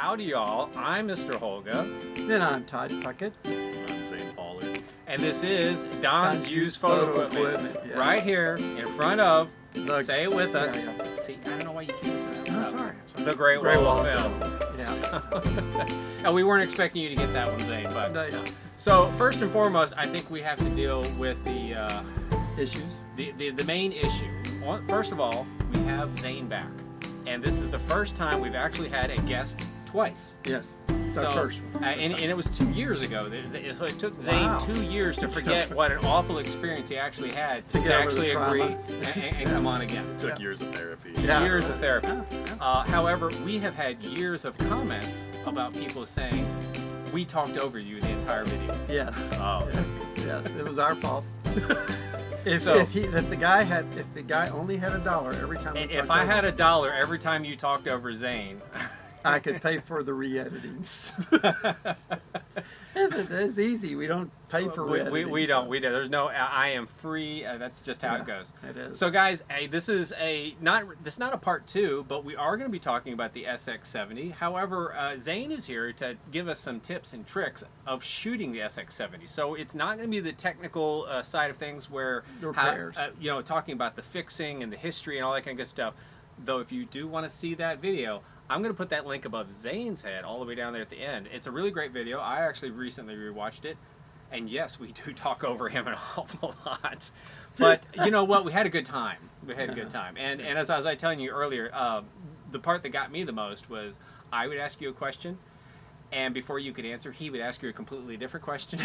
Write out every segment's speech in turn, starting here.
Howdy, y'all. I'm Mr. Holga. And I'm Todd Puckett. I'm Zane Pollard. And this is Don's Used Photo Equipment. Yes. Right here in front of, say it with us. Yeah. See, I don't know why you keep saying that. Oh, sorry. The Great Wall of Film. Yeah. And we weren't expecting you to get that one, Zane. But Yeah. so first and foremost, I think we have to deal with the Issues? the main issue. First of all, we have Zane back, and this is the first time we've actually had a guest twice. Yes. It's our first one. And it was 2 years ago. So it took Zane 2 years to forget what an awful experience he actually had to get over actually the agree trauma. and come on again. It took years of therapy. Yeah. Years of therapy. Yeah. However, we have had years of comments about people saying, we talked over you the entire video. Yes. Oh. Yes. It was our fault. If So- the guy only had $1 every time. And if I had $1 every time you talked over Zane, I could pay for the re-editing. It's easy. We don't pay for re-editing. we don't. There's no. I am free. That's just how it goes. It is. So guys, hey, this is not a part 2, but we are going to be talking about the SX-70. However, Zane is here to give us some tips and tricks of shooting the SX-70. So it's not going to be the technical side of things where repairs. Talking about the fixing and the history and all that kind of good stuff. Though if you do want to see that video, I'm going to put that link above Zane's head all the way down there at the end. It's a really great video. I actually recently rewatched it. And yes, we do talk over him an awful lot. But you know what? We had a good time. We had a good time. And as I was telling you earlier, the part that got me the most was I would ask you a question, and before you could answer, he would ask you a completely different question.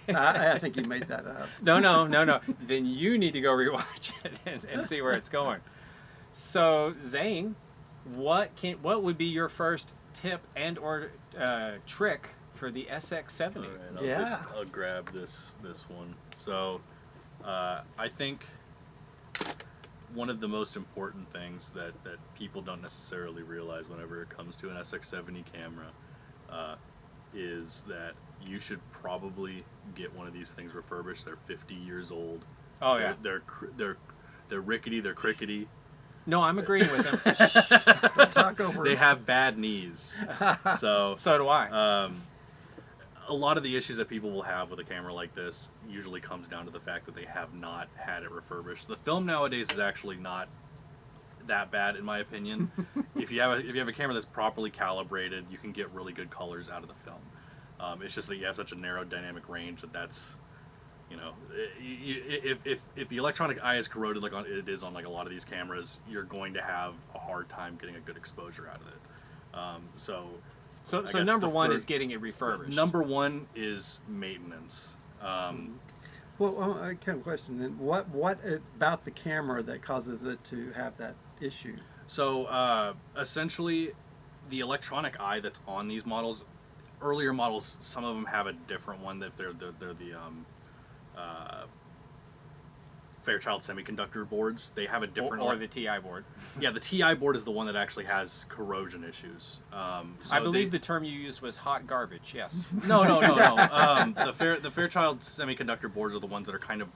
I think you made that up. No. Then you need to go rewatch it and see where it's going. So, Zane, what would be your first tip and or trick for the SX-70? All right, I'll Yeah. grab this one. So, I think one of the most important things that people don't necessarily realize whenever it comes to an SX-70 camera is that you should probably get one of these things refurbished. They're 50 years old. Oh yeah. They're rickety. They're crickety. No, I'm agreeing with him. Don't talk over They him. have bad knees. So So do I. a lot of the issues that people will have with a camera like this usually comes down to the fact that they have not had it refurbished. The film nowadays is actually not that bad, in my opinion. If you have a camera that's properly calibrated, you can get really good colors out of the film. It's just that you have such a narrow dynamic range that's, you know, if the electronic eye is corroded like it is on like a lot of these cameras, you're going to have a hard time getting a good exposure out of it. So I guess number one is getting it refurbished. Number one is maintenance. Well, I kind of question then. What about the camera that causes it to have that issue? So essentially, the electronic eye that's on these models, earlier models, some of them have a different one. That they're the Fairchild semiconductor boards. They have a different or the TI board. Yeah, the TI board is the one that actually has corrosion issues. So I believe the term you used was hot garbage. Yes. No. The Fairchild semiconductor boards are the ones that are kind of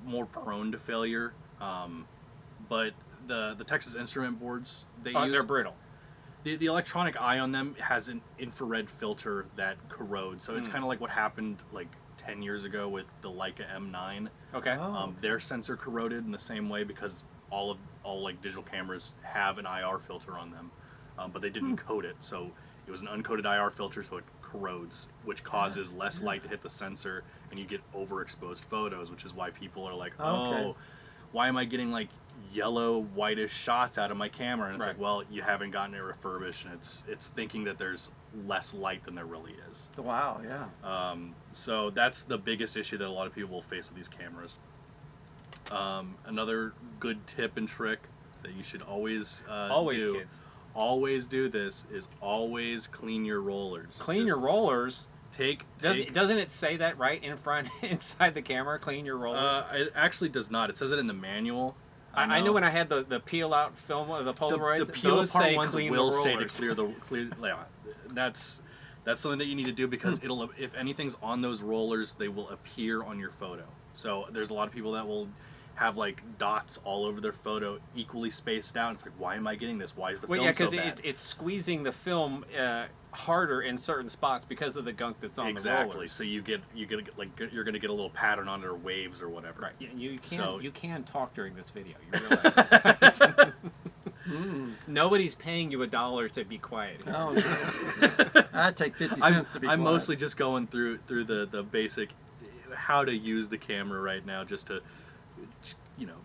more prone to failure. But the Texas Instrument boards, They're brittle. The electronic eye on them has an infrared filter that corrodes. So it's kind of like what happened like 10 years ago with the Leica M9. Okay. Oh. Their sensor corroded in the same way because all like digital cameras have an IR filter on them, but they didn't coat it. So it was an uncoated IR filter, so it corrodes, which causes less light to hit the sensor, and you get overexposed photos, which is why people are like, Okay. why am I getting like yellow whitish shots out of my camera? And it's Right. like, well, you haven't gotten it refurbished, and it's thinking that there's less light than there really is. Wow, yeah. So that's the biggest issue that a lot of people will face with these cameras. Another good tip and trick that you should always do, kids. always do this, is always clean your rollers. Clean your rollers. Doesn't it say that right in front inside the camera? Clean your rollers. It actually does not. It says it in the manual. I know when I had the peel out film of the Polaroids, the peel those apart say ones clean will the say to rollers. clear. Yeah, that's something that you need to do because it'll, if anything's on those rollers, they will appear on your photo. So there's a lot of people that will have like dots all over their photo, equally spaced out. It's like, why am I getting this? Why is the film yeah, so because bad? it's squeezing the film harder in certain spots because of the gunk that's on the rollers. So you get like you're gonna get a little pattern on their waves or whatever. Right. You can So- you can talk during this video. You realize that? Nobody's paying you $1 to be quiet. Oh, no. I'd take 50 cents to be I'm quiet. mostly just going through the basic how to use the camera right now, just to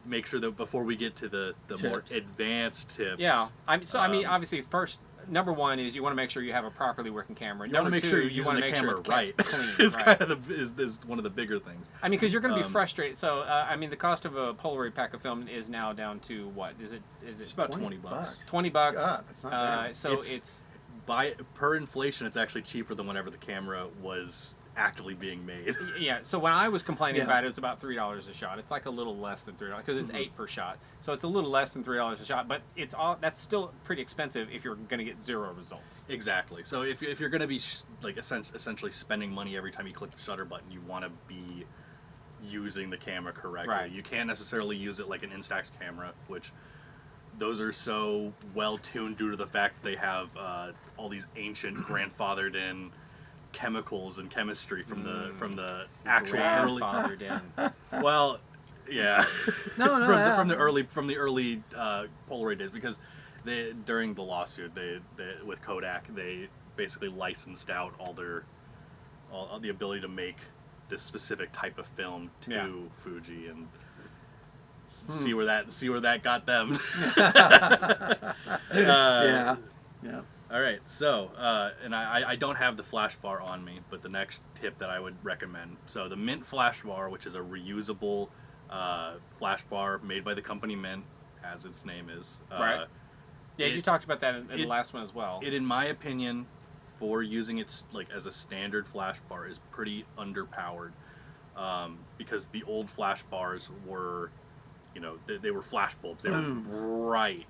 make sure that before we get to the more Tips. advanced tips. Yeah. I mean, obviously, first, number one is you want to make sure you have a properly working camera. You want to Number make two, sure you're you using want to the make camera sure it's right. kept clean. It's right. kind of is one of the bigger things. I mean, because you're going to be frustrated. So, I mean, the cost of a Polaroid pack of film is now down to what? Is it It's about 20 bucks. $20. God, it's not bad. So It's- it's Per inflation, it's actually cheaper than whenever the camera was actively being made. yeah. So when I was complaining Yeah. about it, it was about $3 a shot. It's like a little less than $3 because it's 8 per shot. So it's a little less than $3 a shot, but that's still pretty expensive if you're going to get 0 results. Exactly. So if you're going to be like essentially spending money every time you click the shutter button, you want to be using the camera correctly. Right. You can't necessarily use it like an Instax camera, which those are so well tuned due to the fact that they have all these ancient grandfathered in chemicals and chemistry from the actual early. Grandfathered in. Well, yeah. No, from the early Polaroid days, because during the lawsuit with Kodak, they basically licensed out all the ability to make this specific type of film to Fuji, and see where that got them. Yeah. All right, so and I don't have the flash bar on me, but the next tip that I would recommend, so the Mint flash bar, which is a reusable flash bar made by the company Mint, as its name is. Right. Yeah, you talked about that in the last one as well. It, in my opinion, for using it like as a standard flash bar, is pretty underpowered, because the old flash bars were, they were flash bulbs. They were bright.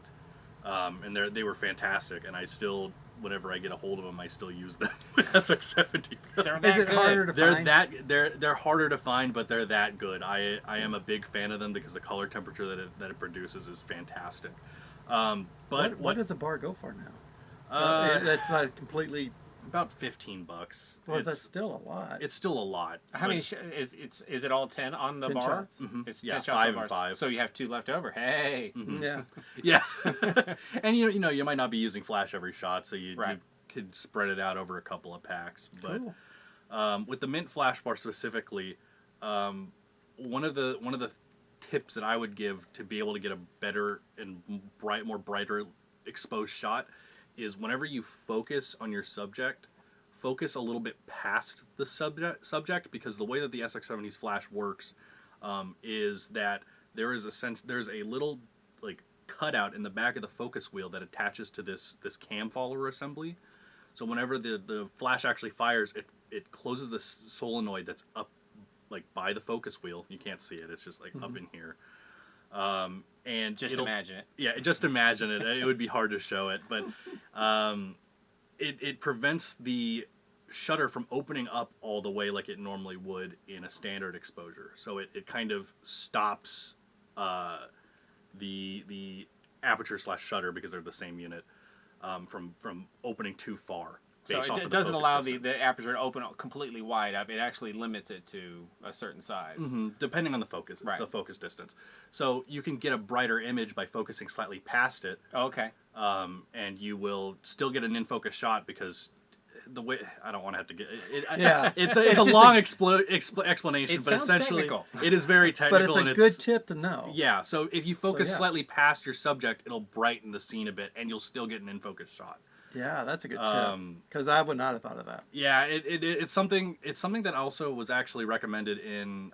And they were fantastic, and I still, whenever I get a hold of them, I still use them with SX-70. They're Is that it good. harder to find? They're harder to find, but they're that good. I am a big fan of them because the color temperature that it produces is fantastic. But what does a bar go for now? That's like completely. about $15. Well, that's still a lot. It's still a lot. How many is it all 10 on the 10 bar? shots? It's Yeah, 10 shots 5 on and bars. 5. So you have 2 left over. Hey. Yeah. Yeah, and you might not be using flash every shot, so you could spread it out over a couple of packs. But Cool. with the Mint flash bar specifically, one of the tips that I would give to be able to get a better and more brighter exposed shot is whenever you focus on your subject, focus a little bit past the subject, because the way that the SX-70's flash works is that there's a little like cutout in the back of the focus wheel that attaches to this cam follower assembly. So whenever the flash actually fires, it closes the solenoid that's up like by the focus wheel. You can't see it; it's just like up in here. And Just imagine it. Yeah, just imagine it. It would be hard to show it, but it prevents the shutter from opening up all the way like it normally would in a standard exposure. So it kind of stops the aperture / shutter, because they're the same unit, from opening too far. So based off it of the doesn't focus allow distance. the aperture to open completely wide up. It actually limits it to a certain size. Depending on the focus distance. So you can get a brighter image by focusing slightly past it, Okay. and you will still get an in-focus shot, because the way I don't want to have to get it. Yeah. It's It's a just long explanation, It but sounds essentially technical. it is very But technical. it's a and good tip to know. Yeah, so if you focus yeah. slightly past your subject, it'll brighten the scene a bit, and you'll still get an in-focus shot. Yeah, that's a good tip. Because I would not have thought of that. Yeah, it's something that also was actually recommended in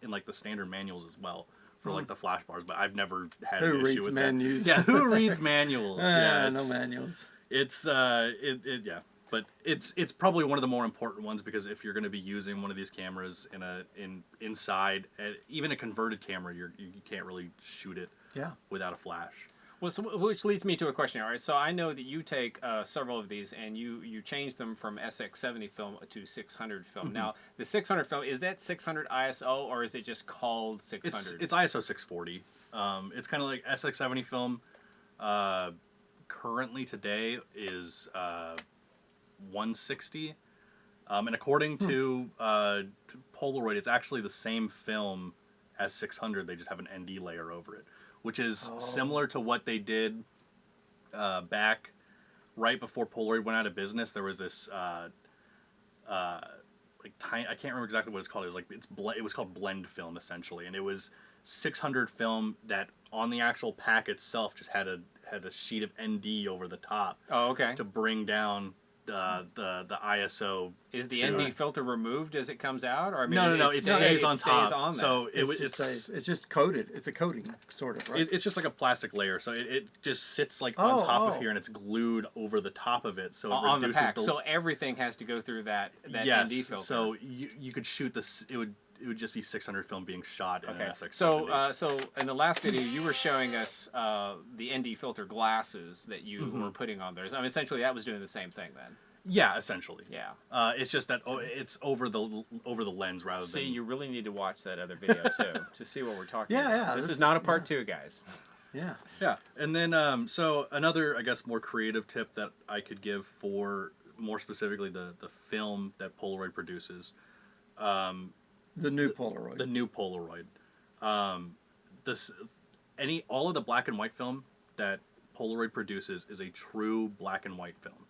like the standard manuals as well for like the flash bars, but I've never had Who an issue reads with menus? that. Yeah, who reads manuals? Yeah, No manuals. It's yeah, but it's probably one of the more important ones, because if you're going to be using one of these cameras inside, even a converted camera, you can't really shoot it Yeah. without a flash. Well, so, which leads me to a question. All right, so I know that you take several of these and you change them from SX-70 film to 600 film. Now, the 600 film, is that 600 ISO or is it just called 600? It's ISO 640. It's kind of like SX-70 film. Currently today is 160. And according to Polaroid, it's actually the same film as 600. They just have an ND layer over it, which is similar to what they did back right before Polaroid went out of business. There was this like tiny, I can't remember exactly what it's called. It was like it was called blend film essentially, and it was 600 film that on the actual pack itself just had a sheet of ND over the top. Oh, okay. To bring down the ISO. Is the ND filter removed as it comes out, or no, it stays on top. On so it's just coated. It's a coating, sort of, right? It's just like a plastic layer, so it just sits like on top of here, and it's glued over the top of it, so it on the reduces pack. So everything has to go through that yes, ND filter. So you could shoot this. It would just be 600 film being shot in an SX-70. So in the last video, you were showing us the ND filter glasses that you were putting on there. I mean, essentially, that was doing the same thing then. Yeah, essentially. Yeah. It's just that it's over the lens rather than. See, you really need to watch that other video too to see what we're talking about. Yeah. This is not a part 2, guys. Yeah. Yeah, and then so another, I guess, more creative tip that I could give for more specifically the film that Polaroid produces. The new Polaroid. The new Polaroid. All of the black and white film that Polaroid produces is a true black and white film.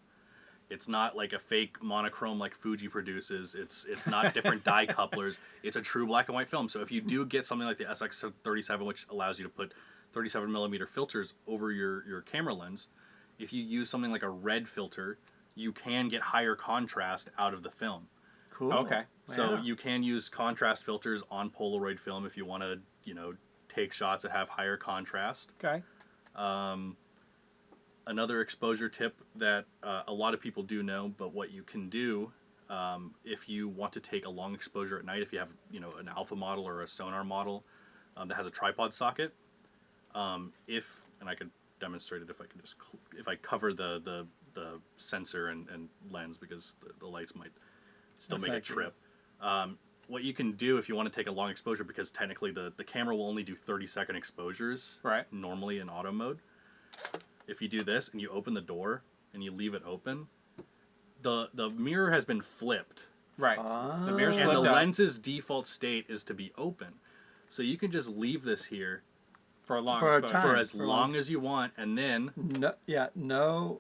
It's not like a fake monochrome like Fuji produces. It's not different dye couplers. It's a true black and white film. So if you do get something like the SX-37, which allows you to put 37 millimeter filters over your camera lens, if you use something like a red filter, you can get higher contrast out of the film. Cool. Okay. So you can use contrast filters on Polaroid film if you want to, take shots that have higher contrast. Okay. Another exposure tip that a lot of people do know, but what you can do if you want to take a long exposure at night, if you have an alpha model or a sonar model that has a tripod socket, and I could demonstrate it if I cover the sensor and lens because the lights might still make a trip. What you can do if you want to take a long exposure, because technically the camera will only do 30-second exposures normally in auto mode. If you do this and you open the door and you leave it open, the mirror has been flipped. Right. The mirror's and flipped the up. lens's default state is to be open. So you can just leave this here for a long for exposure. for as long as you want, and then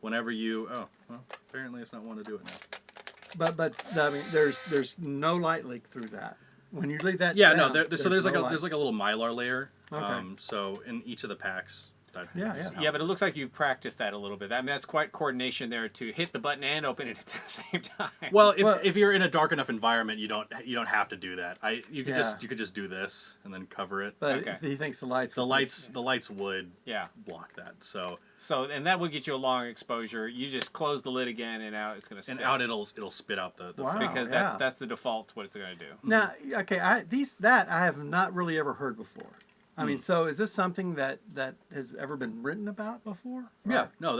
whenever you apparently it's not one to do it now. But I mean, there's no light leak through that. When you leave that down, there's there's no like light. there's like a little mylar layer. Okay. So in each of the packs. Yeah, but it looks like you've practiced that a little bit. I mean, that's quite coordination there to hit the button and open it at the same time. Well, if you're in a dark enough environment, you don't have to do that. You could just do this and then cover it. But if he thinks the lights would block that. So and that will get you a long exposure. You just close the lid again, and out it's going to spit. And out it'll spit out the because that's the default what it's going to do. Now, okay, I have not really ever heard before. I mean, so is this something that has ever been written about before? Yeah, no,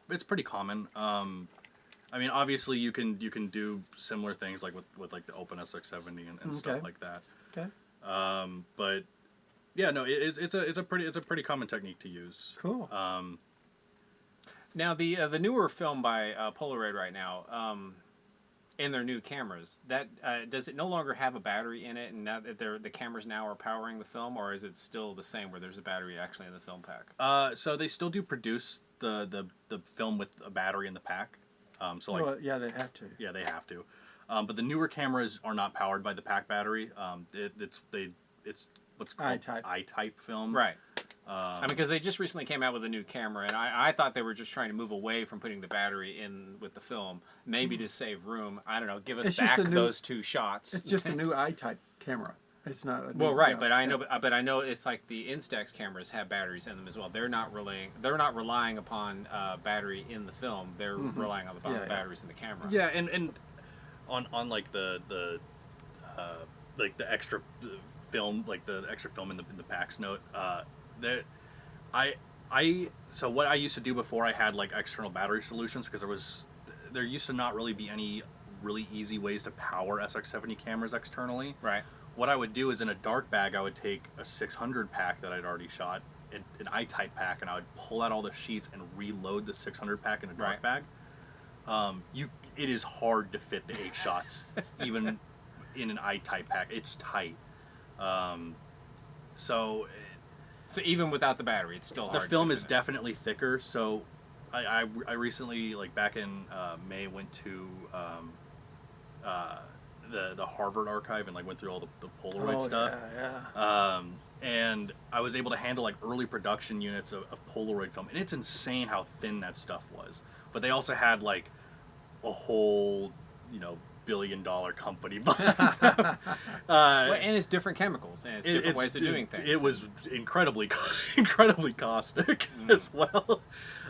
it's pretty common. I mean, obviously you can do similar things like with like the Open SX-70 and stuff like that. Okay. But yeah, no, it's a pretty common technique to use. Cool. Now the newer film by Polaroid right now. In their new cameras, that does it no longer have a battery in it, and now that the cameras now are powering the film, or is it still the same where there's a battery actually in the film pack? So they still do produce the film with a battery in the pack. They have to. Yeah, they have to. But the newer cameras are not powered by the pack battery. It's what's called I-type film. Right. I mean, because they just recently came out with a new camera, and I thought they were just trying to move away from putting the battery in with the film, maybe to save room. I don't know. Give us back those 2 shots. It's just a new I-type camera. It's not. But I know it's like the Instax cameras have batteries in them as well. They're not relying upon battery in the film. They're relying upon the batteries in the camera. Yeah, and on like the extra film, like the extra film in the packs note. So what I used to do before I had like external battery solutions, because there used to not really be any really easy ways to power SX-70 cameras externally. Right. What I would do is in a dark bag, I would take a 600 pack that I'd already shot, an I-type pack, and I would pull out all the sheets and reload the 600 pack in a dark bag. It is hard to fit the 8 shots, even in an I-type pack. It's tight. So even without the battery, it's still hard. The film is definitely thicker. So I recently, like back in May, went to the Harvard archive and like went through all the Polaroid stuff. Yeah. And I was able to handle like early production units of Polaroid film, and it's insane how thin that stuff was. But they also had like a whole, billion-dollar company behind them. And it's different chemicals and it's different ways of doing things. It was incredibly caustic as well.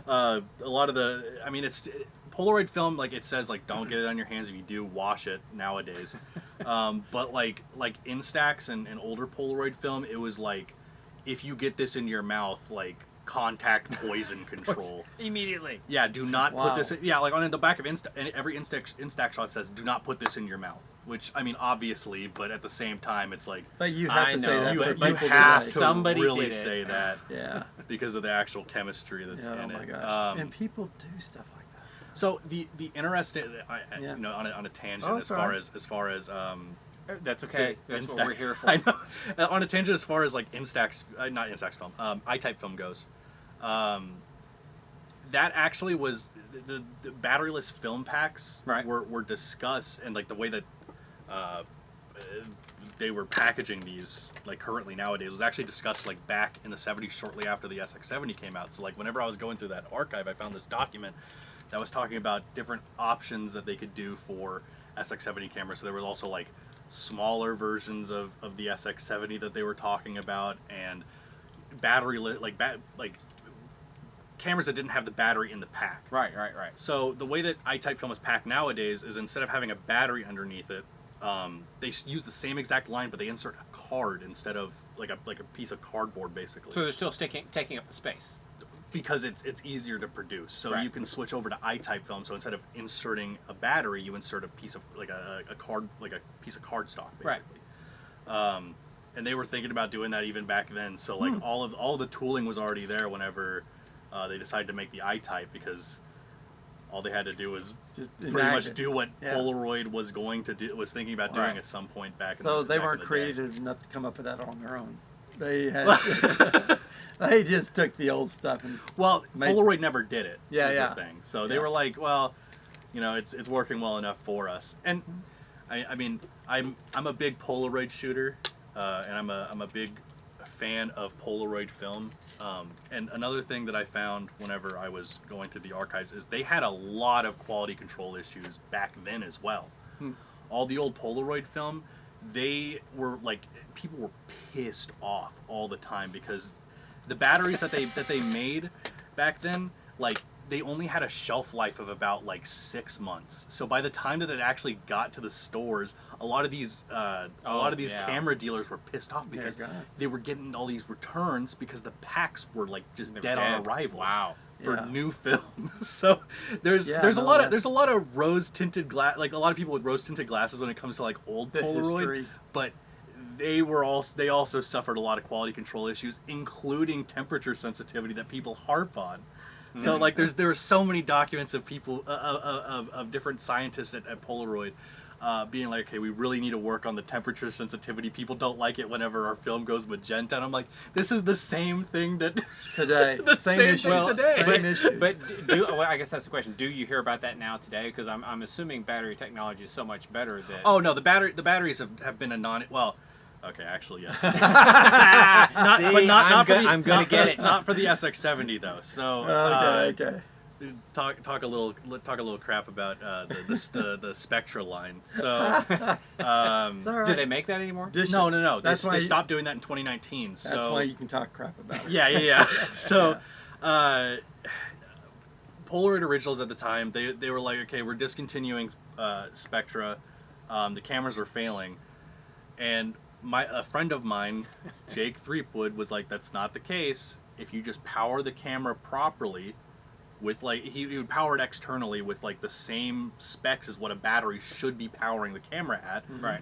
A lot of it's Polaroid film, like it says, like don't get it on your hands. If you do, wash it nowadays. But like Instax and older Polaroid film, it was like if you get this in your mouth, like contact poison control immediately. Yeah, do not put this in, like on the back of every Instax shot says do not put this in your mouth, which I mean obviously, but at the same time it's like, but you have to say that you have to somebody really did it. say that yeah, because of the actual chemistry that's in it. Oh my gosh. And people do stuff like that. So the interesting on a tangent as far as that's okay. That's what we're here for. I know. On a tangent as far as like not Instax film, I-type film goes. That actually was the batteryless film packs were discussed, and like the way that they were packaging these like currently nowadays was actually discussed like back in the 70s, shortly after the SX-70 came out. So like whenever I was going through that archive, I found this document that was talking about different options that they could do for SX-70 cameras. So there was also like smaller versions of the SX-70 that they were talking about, and battery like cameras that didn't have the battery in the pack. Right. So the way that I-type film is packed nowadays is instead of having a battery underneath it, they use the same exact line, but they insert a card instead of like a piece of cardboard, basically. So they're still taking up the space. Because it's easier to produce, so you can switch over to I-type film. So instead of inserting a battery, you insert a piece of like a piece of cardstock, basically. Right. And they were thinking about doing that even back then. So like all the tooling was already there whenever they decided to make the I-type, because all they had to do was just pretty much do what Polaroid was thinking about doing at some point back. So they weren't creative enough to come up with that on their own. They had. They just took the old stuff and Polaroid never did it. Yeah. The thing. So they were like, well, it's working well enough for us. And I mean, I'm a big Polaroid shooter, and I'm a big fan of Polaroid film. And another thing that I found whenever I was going through the archives is they had a lot of quality control issues back then as well. All the old Polaroid film, they were like, people were pissed off all the time because the batteries that they made back then, like they only had a shelf life of about like 6 months. So by the time that it actually got to the stores, a lot of these camera dealers were pissed off because they were getting all these returns because the packs were like just dead on arrival. Wow. For new film. So there's a lot of rose tinted glass, like a lot of people with rose tinted glasses when it comes to like old Polaroid, but they also suffered a lot of quality control issues, including temperature sensitivity that people harp on. So like there are so many documents of people of different scientists at Polaroid being like, okay, we really need to work on the temperature sensitivity. People don't like it whenever our film goes magenta. And I'm like, this is the same thing that today. same issue today. Same issue. But I guess that's the question. Do you hear about that now today? Because I'm assuming battery technology is so much better that. Oh no, the batteries have been a okay, actually, yes. I'm gonna get it. Not for the SX-70 though. So okay. Talk a little crap about the Spectra line. So It's all right. Do they make that anymore? No. That's They stopped doing that in 2019. That's why you can talk crap about it. Yeah. So Polaroid originals at the time, they were like, okay, we're discontinuing Spectra. The cameras were failing, and a friend of mine, Jake Threepwood, was like, that's not the case. if you just power the camera properly, with like he would power it externally with like the same specs as what a battery should be powering the camera at. Right.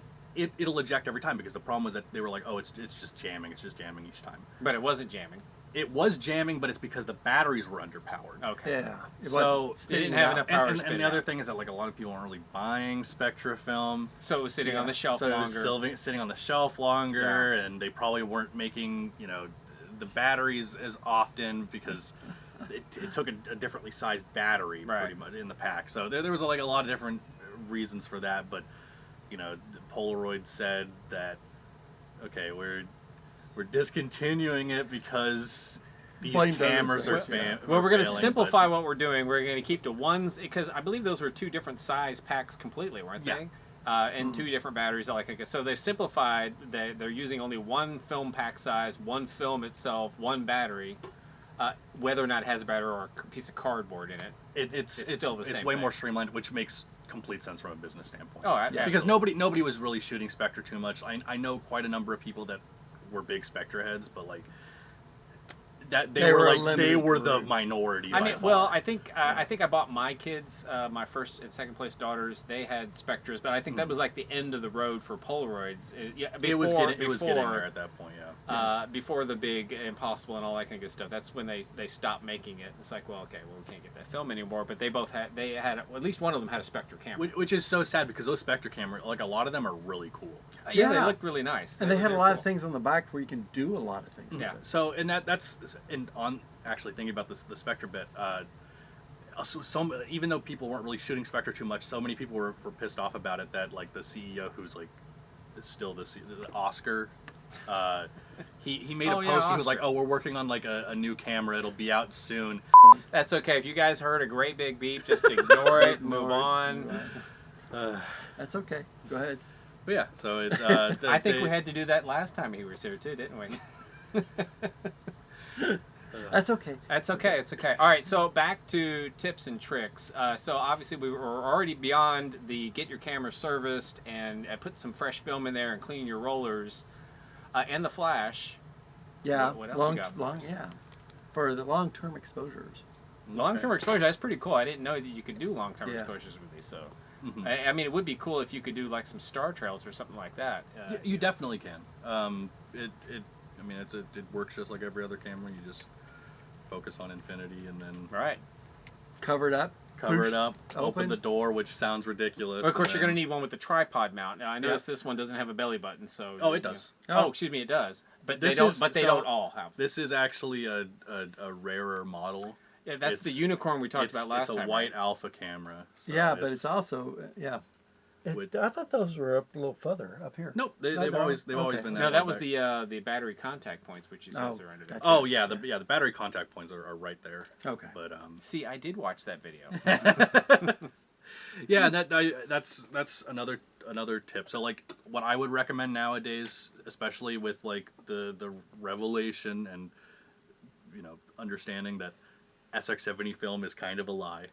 It'll eject every time, because the problem was that they were like, oh, it's just jamming each time. But it wasn't jamming. It was jamming, but it's because the batteries were underpowered. Okay. Yeah. It So wasn't they didn't spitting have out. enough power. And the other thing is that like a lot of people aren't really buying Spectra film, So it was sitting on the shelf so it longer. was sitting on the shelf longer, and they probably weren't making the batteries as often, because it took a differently sized battery pretty much in the pack. So there was like a lot of different reasons for that, but Polaroid said that we're discontinuing it because these cameras are Well, we're going to failing, simplify what we're doing. We're going to keep to ones, because I believe those were two different size packs completely, weren't they? And two different batteries. So they simplified. They're using only one film pack size, one film itself, one battery. Whether or not it has a battery or a piece of cardboard in it, it's still the same. It's way thing. more streamlined, which makes complete sense from a business standpoint. Oh, Yeah. Because nobody was really shooting Spectra too much. I know quite a number of people that were big Spectra heads, but like that they were the minority. I by mean, far. well, I think I bought my kids, my first and second place daughters. They had Spectras, but I think that was like the end of the road for Polaroids. It was getting there at that point. Before the big Impossible and all that kind of good stuff. That's when they stopped making it. It's like, well, okay, we can't get that film anymore. But they had at least one of them had a Spectra camera. Which is so sad, because those Spectra cameras, like a lot of them are really cool. Yeah, they Yeah. looked really nice. And they had a were lot cool. of things on the back where you can do a lot of things. Yeah. With it. So and on actually thinking about the Spectra bit, even though people weren't really shooting Spectra too much, so many people were pissed off about it that like the CEO, who's like still the Oscar, he made a post. He was like, oh, we're working on like a new camera. It'll be out soon. That's okay. If you guys heard a great big beep, just ignore it, move on. That's okay. Go ahead. But yeah, so I think we had to do that last time he was here too, didn't we? That's okay. That's okay. It's okay. All right. So back to tips and tricks. So obviously we were already beyond the get your camera serviced and put some fresh film in there and clean your rollers, and the flash. Yeah. What else you got for us? Yeah. For the long-term exposures. Long-term exposure. That's pretty cool. I didn't know that you could do long-term Yeah. exposures with these. So, Mhm. I mean, it would be cool if you could do like some star trails or something like that. You definitely can. I mean, it works just like every other camera. You just focus on infinity and then Right. Cover it up. cover push, it up, open open. the door, which sounds ridiculous. Well, of course, and you're going to then- need one with the tripod mount. Now, I noticed this one doesn't have a belly button, so. Oh, it does. Oh, excuse me, it does. But they This don't. is- But they so- don't all have. This is actually a rarer model. Yeah, that's the it's- unicorn we talked about last It's a time. white right? alpha camera. So Yeah, but it's also I thought those were up a little further up here. Nope, No, they've they're always okay. been No, that. that way was back. the battery contact points, which he says are under there. gotcha. Oh yeah, the battery contact points are right there. Okay. But See, I did watch that video. yeah, that's another tip. So like what I would recommend nowadays, especially with like the revelation and understanding that SX-70 film is kind of a lie.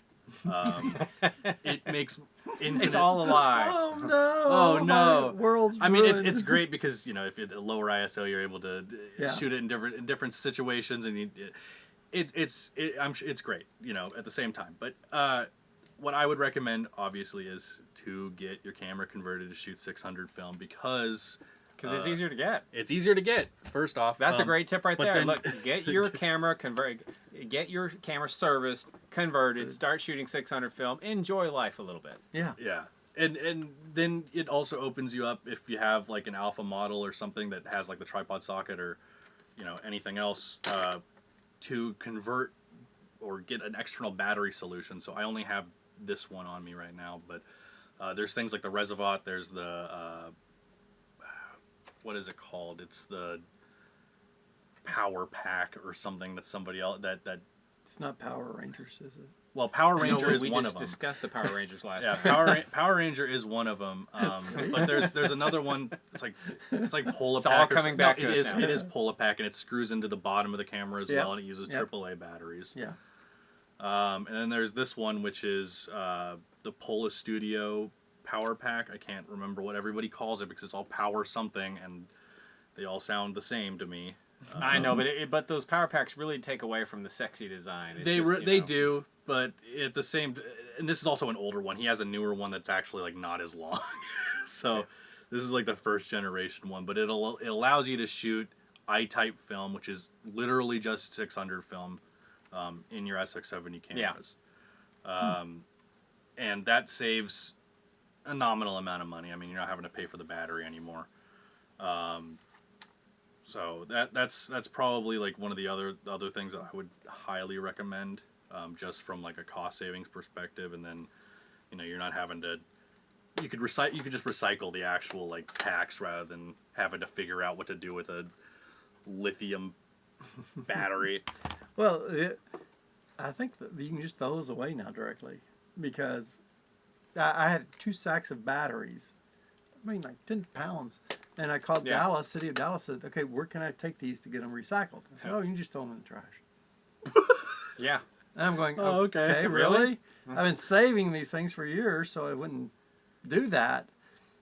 It makes infinite. It's all a lie. Oh no! Oh, no. My world's I mean, ruined. it's great because if it's a lower ISO, you're able to Yeah. shoot it in different situations, and it's great. At the same time, but what I would recommend obviously is to get your camera converted to shoot 600 film because It's easier to get. it's easier to get. First off, That's a great tip right but there. then- Look, get your camera get your camera serviced, converted, start shooting 600 film, enjoy life a little bit. Yeah. Yeah. And then it also opens you up if you have like an alpha model or something that has like the tripod socket or anything else to convert or get an external battery solution. So I only have this one on me right now, but there's things like the Reservat, there's the what is it called? It's the Power Pack or something that somebody else that It's not Power Rangers, is it? well, Power Ranger is we one just of them. discussed the Power Rangers last Yeah, time. Power Ranger is one of them. But there's another one. It's like Polapack. It's all or coming some- back no, to it us is now. it is Polapack, and it screws into the bottom of the camera as Yep. well, and it uses Yep. AAA batteries. Yeah. And then there's this one, which is the Pola Studio Power Pack. I can't remember what everybody calls it because it's all Power something, and they all sound the same to me. I know, but those power packs really take away from the sexy design. It's They do, but at the same, and this is also an older one. He has a newer one that's actually like not as long. So this is like the first generation one, but it allows you to shoot I-type film, which is literally just 600 film in your SX-70 cameras. And that saves a nominal amount of money. I mean, you're not having to pay for the battery anymore. So that's probably like one of the other things that I would highly recommend, just from like a cost savings perspective. And then, you're not having to. You could just recycle the actual like packs rather than having to figure out what to do with a lithium battery. Well, I think that you can just throw those away now directly, because I had 2 sacks of batteries. I mean, like 10 pounds. And I called Dallas, City of Dallas, said, okay, where can I take these to get them recycled? I said, oh, you can just throw them in the trash. Yeah. And I'm going, Oh, okay. Really? I've been saving these things for years, so I wouldn't do that.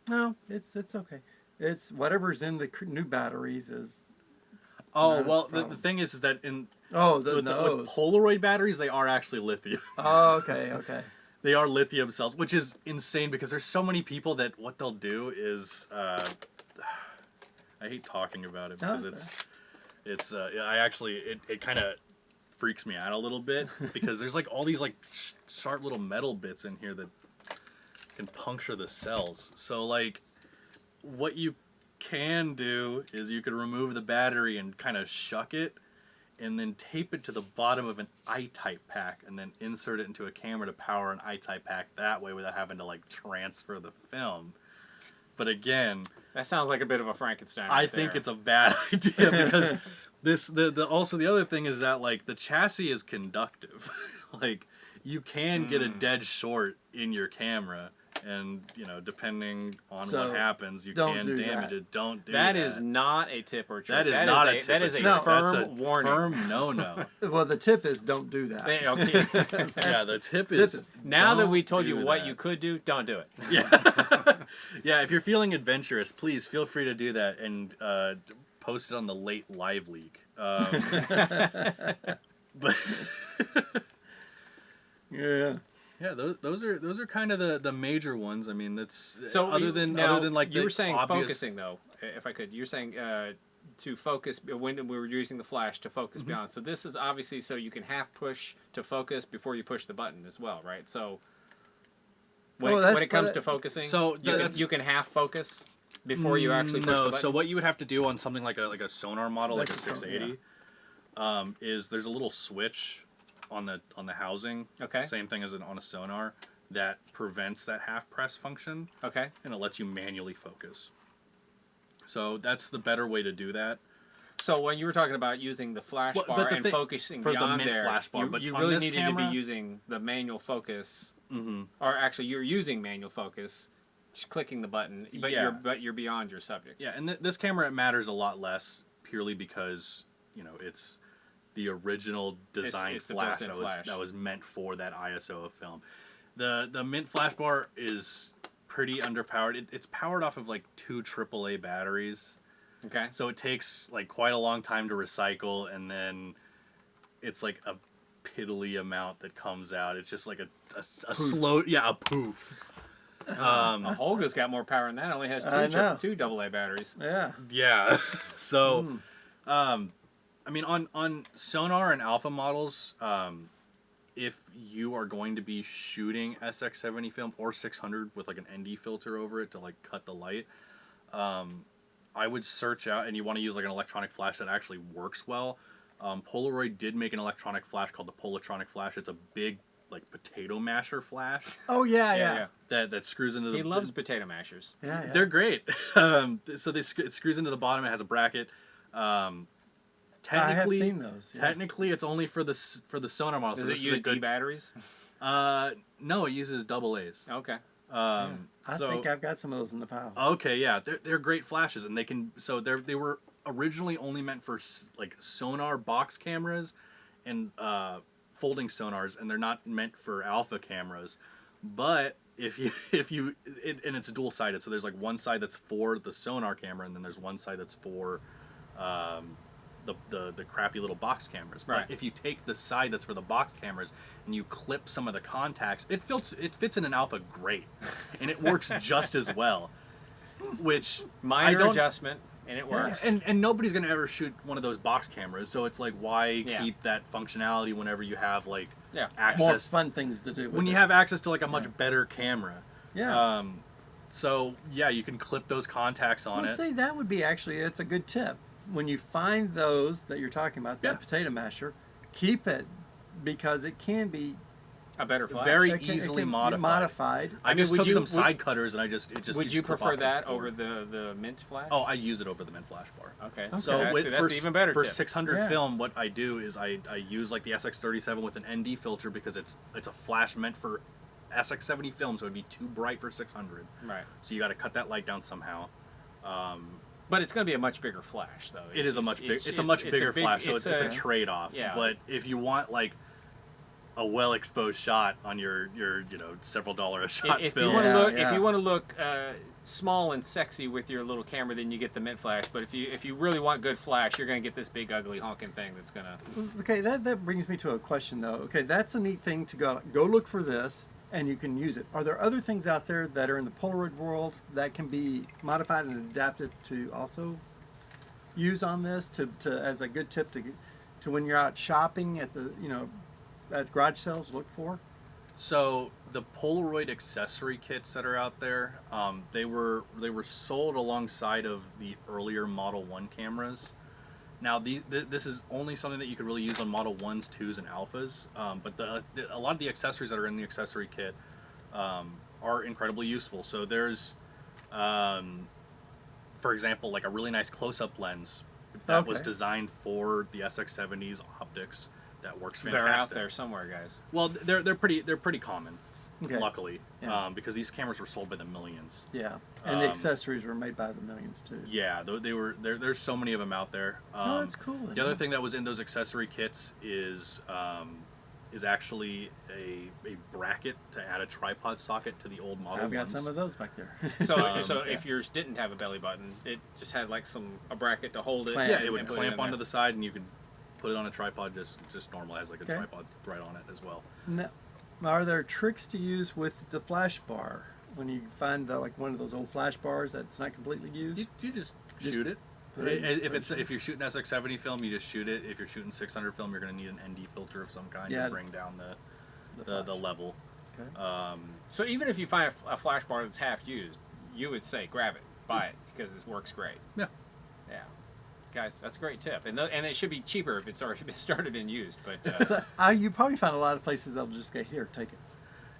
No, it's okay. It's whatever's in the new batteries is. Oh, well, the thing is that with Polaroid batteries, they are actually lithium. Oh, okay. They are lithium cells, which is insane because there's so many people that what they'll do is, I hate talking about it because it kind of freaks me out a little bit because there's like all these like sharp little metal bits in here that can puncture the cells. So like, what you can do is you could remove the battery and kind of shuck it, and then tape it to the bottom of an I-type pack, and then insert it into a camera to power an I-type pack that way without having to like transfer the film. But again, that sounds like a bit of a Frankenstein. I think it's a bad idea because also the other thing is that like the chassis is conductive. Like you can get a dead short in your camera. And depending on what happens, you can damage it. Don't do that. That is not a tip or trick. That is not a tip. That is a firm warning. Firm no. Well, the tip is don't do that. Okay. Yeah, the tip is. Now that we told you what you could do, don't do it. Yeah. Yeah, if you're feeling adventurous, please feel free to do that and post it on the late live leak. But yeah. Yeah, those are kind of the major ones. I mean, that's so other than like you were saying obvious... focusing though. If I could, you're saying to focus when we were using the flash to focus beyond. So this is obviously so you can half push to focus before you push the button as well, right? So when it comes to focusing, so you can half focus before you actually push the button. So what you would have to do on something like a sonar model, like a 680, is there's a little switch on the housing. Okay. Same thing as on a sonar that prevents that half press function. Okay. And it lets you manually focus. So that's the better way to do that. So when you were talking about using the flash bar and focusing for beyond the mint there, flash bar, but you on really this needed camera, to be using the manual focus. Or actually, you're using manual focus, just clicking the button, but you're beyond your subject. Yeah, and this camera it matters a lot less purely because it's the original design flash that was meant for that ISO of film. The mint flash bar is pretty underpowered. It's powered off of like 2 AAA batteries. Okay. So it takes like quite a long time to recycle, and then it's like a piddly amount that comes out. It's just like a slow, a poof. Holga's got more power than that. It only has two AA batteries. Yeah. Yeah. So, I mean, on sonar and alpha models, if you are going to be shooting SX-70 film or 600 with like an ND filter over it to like cut the light, I would search out, and you want to use like an electronic flash that actually works well. Polaroid did make an electronic flash called the Polatronic flash. It's a big like potato masher flash. Oh yeah. That screws into the. He loves potato mashers. Yeah. They're great. So it screws into the bottom. It has a bracket. Technically, I have seen those. Yeah. Technically, it's only for the sonar model. Does it use D batteries? No, it uses AA's. Okay. I think I've got some of those in the pile. Okay, yeah, they're great flashes, and they can. So they were originally only meant for like sonar box cameras and folding sonars, and they're not meant for alpha cameras. But and it's dual sided, so there's like one side that's for the sonar camera, and then there's one side that's for the crappy little box cameras. Right. But if you take the side that's for the box cameras and you clip some of the contacts, it fits in an Alpha great, and it works just as well. Which minor adjustment, and it works. And nobody's gonna ever shoot one of those box cameras, so it's like, why keep that functionality whenever you have like access, more fun things to do with when you it. have access to like a much better camera. Yeah. So yeah, you can clip those contacts on it. See, that would be it's a good tip. When you find those that you're talking about, that potato masher, keep it, because it can be a better flash. Very it can easily be modified. I just took some side cutters and it just. Would you prefer that over the mint flash? Oh, I use it over the mint flash bar. Okay. So that's even better. For tip. 600 film, what I do is I use like the SX-37 with an ND filter, because it's a flash meant for SX-70 film, so it'd be too bright for 600. Right. So you got to cut that light down somehow. But it's going to be a much bigger flash, though. It's a much bigger flash, so it's a trade-off. Yeah. But if you want like a well-exposed shot on your several dollar a shot if film, if you want to look small and sexy with your little camera, then you get the mint flash. But if you really want good flash, you're going to get this big ugly honking thing that's going to. Okay, that brings me to a question though. Okay, that's a neat thing to go look for this, and you can use it. Are there other things out there that are in the Polaroid world that can be modified and adapted to also use on this to as a good tip to when you're out shopping at the at garage sales, look for? So the Polaroid accessory kits that are out there, they were sold alongside of the earlier Model 1 cameras. Now this is only something that you could really use on Model 1s, 2s, and Alphas, but a lot of the accessories that are in the accessory kit are incredibly useful. So there's, for example, like a really nice close-up lens that was designed for the SX-70's optics. That works fantastic. They're out there somewhere, guys. Well, they're pretty common, Okay. luckily, Yeah. because these cameras were sold by the millions. Yeah, and the accessories were made by the millions too. Yeah, there's so many of them out there. Oh, that's cool. The other thing that was in those accessory kits is actually a bracket to add a tripod socket to the old Model I've got ones. some of those back there. So if yours didn't have a belly button, it just had like a bracket to hold it. Clamp. Yeah, it would clamp onto the side, and you could put it on a tripod just normal. It has like a tripod right on it as well. Now, are there tricks to use with the flash bar when you find like one of those old flash bars that's not completely used? You just shoot it. If you're shooting SX-70 film, you just shoot it. If you're shooting 600 film, you're going to need an ND filter of some kind to bring down the level. Okay. So even if you find a flash bar that's half used, you would say grab it, buy it, because it works great. Yeah. Yeah. Guys, that's a great tip, and it should be cheaper if it's already been started and used. But So, you probably find a lot of places that'll just go, here, take it.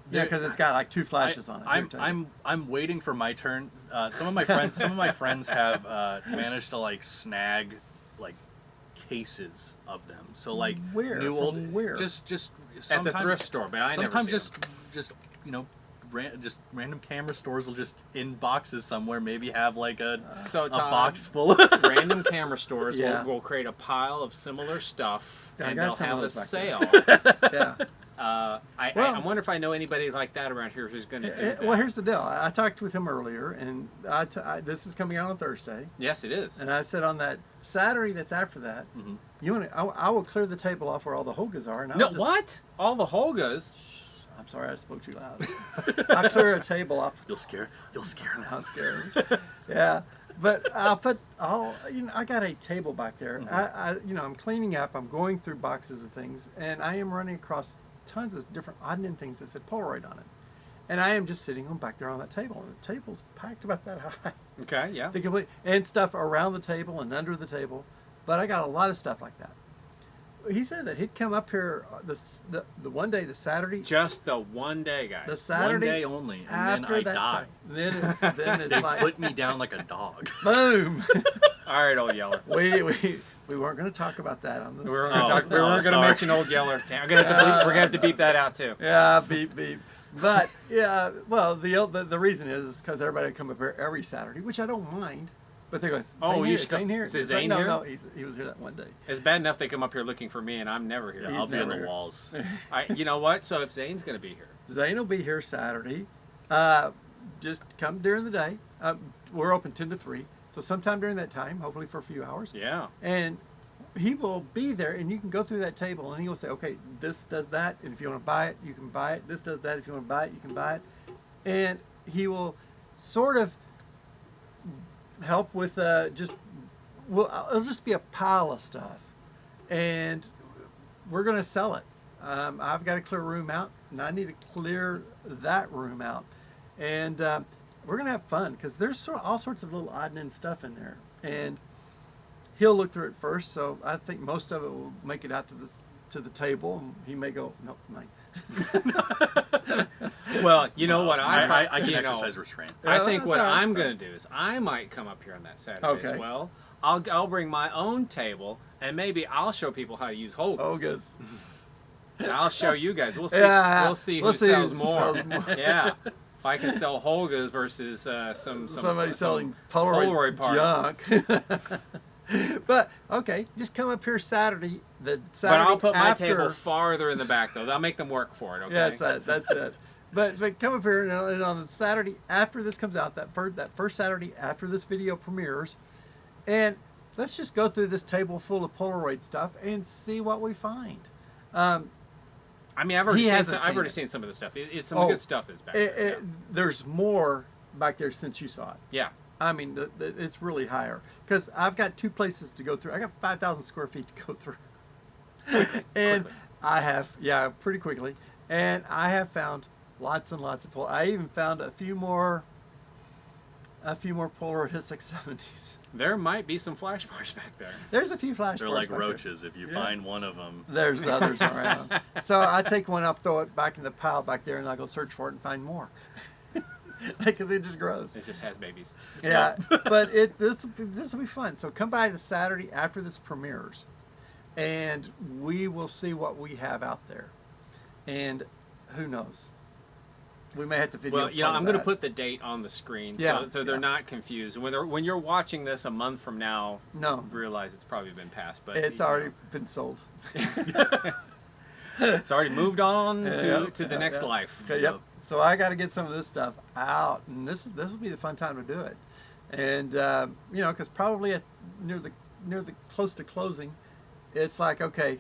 Yeah, because it's got like 2 flashes on it. Here, I'm waiting for my turn. Some of my friends have managed to like snag like cases of them. So like Where? new From old where? just at the thrift store, but I never sometimes see them. just just random camera stores will just in boxes somewhere maybe have like a box full of random camera stores Yeah. will create a pile of similar stuff, I and got they'll some of have a those back sale. yeah. I wonder if I know anybody like that around here who's going to do that. Well, here's the deal. I talked with him earlier, and this is coming out on Thursday. Yes, it is. And I said on that Saturday that's after that, you want I will clear the table off where all the Holgas are. And No, I'll just, what? All the Holgas? I'm sorry, I spoke too loud. I'll clear a table off. You'll scare them. I'll scare them. Yeah. But I'll put I got a table back there. I'm cleaning up. I'm going through boxes of things, and I am running across tons of different odd end things that said Polaroid on it. And I am just sitting back there on that table, and the table's packed about that high. Okay, yeah. The complete and stuff around the table and under the table, but I got a lot of stuff like that. He said that he'd come up here the one day, the Saturday. Just the one day, guys. The Saturday one day only, and then I die. Then it's They like put me down like a dog. boom. All right, Old Yeller. we weren't going to talk about that on this. We weren't going to mention Old Yeller. We're going to have to beep that out too. Yeah, beep beep. But yeah, well, the reason is because everybody would come up here every Saturday, which I don't mind. But they go, Zane here. Is Zane here? No, he was here that one day. It's bad enough they come up here looking for me, and I'm never here. Yeah, I'll be on the walls. You know what? So if Zane's going to be here. Zane will be here Saturday. Just come during the day. We're open 10 to 3. So sometime during that time, hopefully for a few hours. Yeah. And he will be there, and you can go through that table, and he will say, okay, this does that, and if you want to buy it, you can buy it. This does that. If you want to buy it, you can buy it. And he will sort of help with it'll just be a pile of stuff, and we're going to sell it. I've got to clear a room out, and I need to clear that room out, and we're going to have fun because there's all sorts of little odd and end stuff in there, and he'll look through it first. So I think most of it will make it out to the table, and he may go, nope, mine. Well, you know what I can exercise restraint. I Yeah, think that's what all right, I'm so- going to do is I might come up here on that Saturday as Okay. well. I'll bring my own table, and maybe I'll show people how to use Holgas. Holgas. And I'll show you guys. We'll see. Yeah, We'll see who we'll see sells who more. sells more. Yeah. If I can sell Holgas versus Somebody some selling Polaroid parts. junk. But okay, just come up here Saturday. The But Saturday I'll put my after, table farther in the back, though. I'll make them work for it. Okay. Yeah, that's it. But come up here, and on the Saturday after this comes out, that first Saturday after this video premieres, and let's just go through this table full of Polaroid stuff and see what we find. I mean, I've already hasn't seen seen some of the stuff. It's some Oh, good stuff that's back there. There's more back there since you saw it. Yeah. I mean, it's really higher because I've got 2 places to go through. I got 5,000 square feet to go through, and Quickly. I have, pretty quickly, and I have found lots and lots of I even found a few more Polaroid SX-70s. There might be some flash bars back there. There's a few flash They're bars like back there. roaches. If you Yeah. find one of them, There's others around. So I take one, I'll throw it back in the pile back there, and I'll go search for it and find more. Because it just grows. It just has babies. Yeah, but this will be fun. So come by the Saturday after this premieres, and we will see what we have out there. And who knows? We may have to video. Well, yeah, part of I'm going to that. put the date on the screen Yeah, so they're yeah. not confused. When you're watching this a month from now, No, realize it's probably been passed. But it's already been sold. it's already moved on to the Yeah, next yeah. life. Okay, yep. So I got to get some of this stuff out, and this will be the fun time to do it. And because probably near the close to closing, it's like, okay,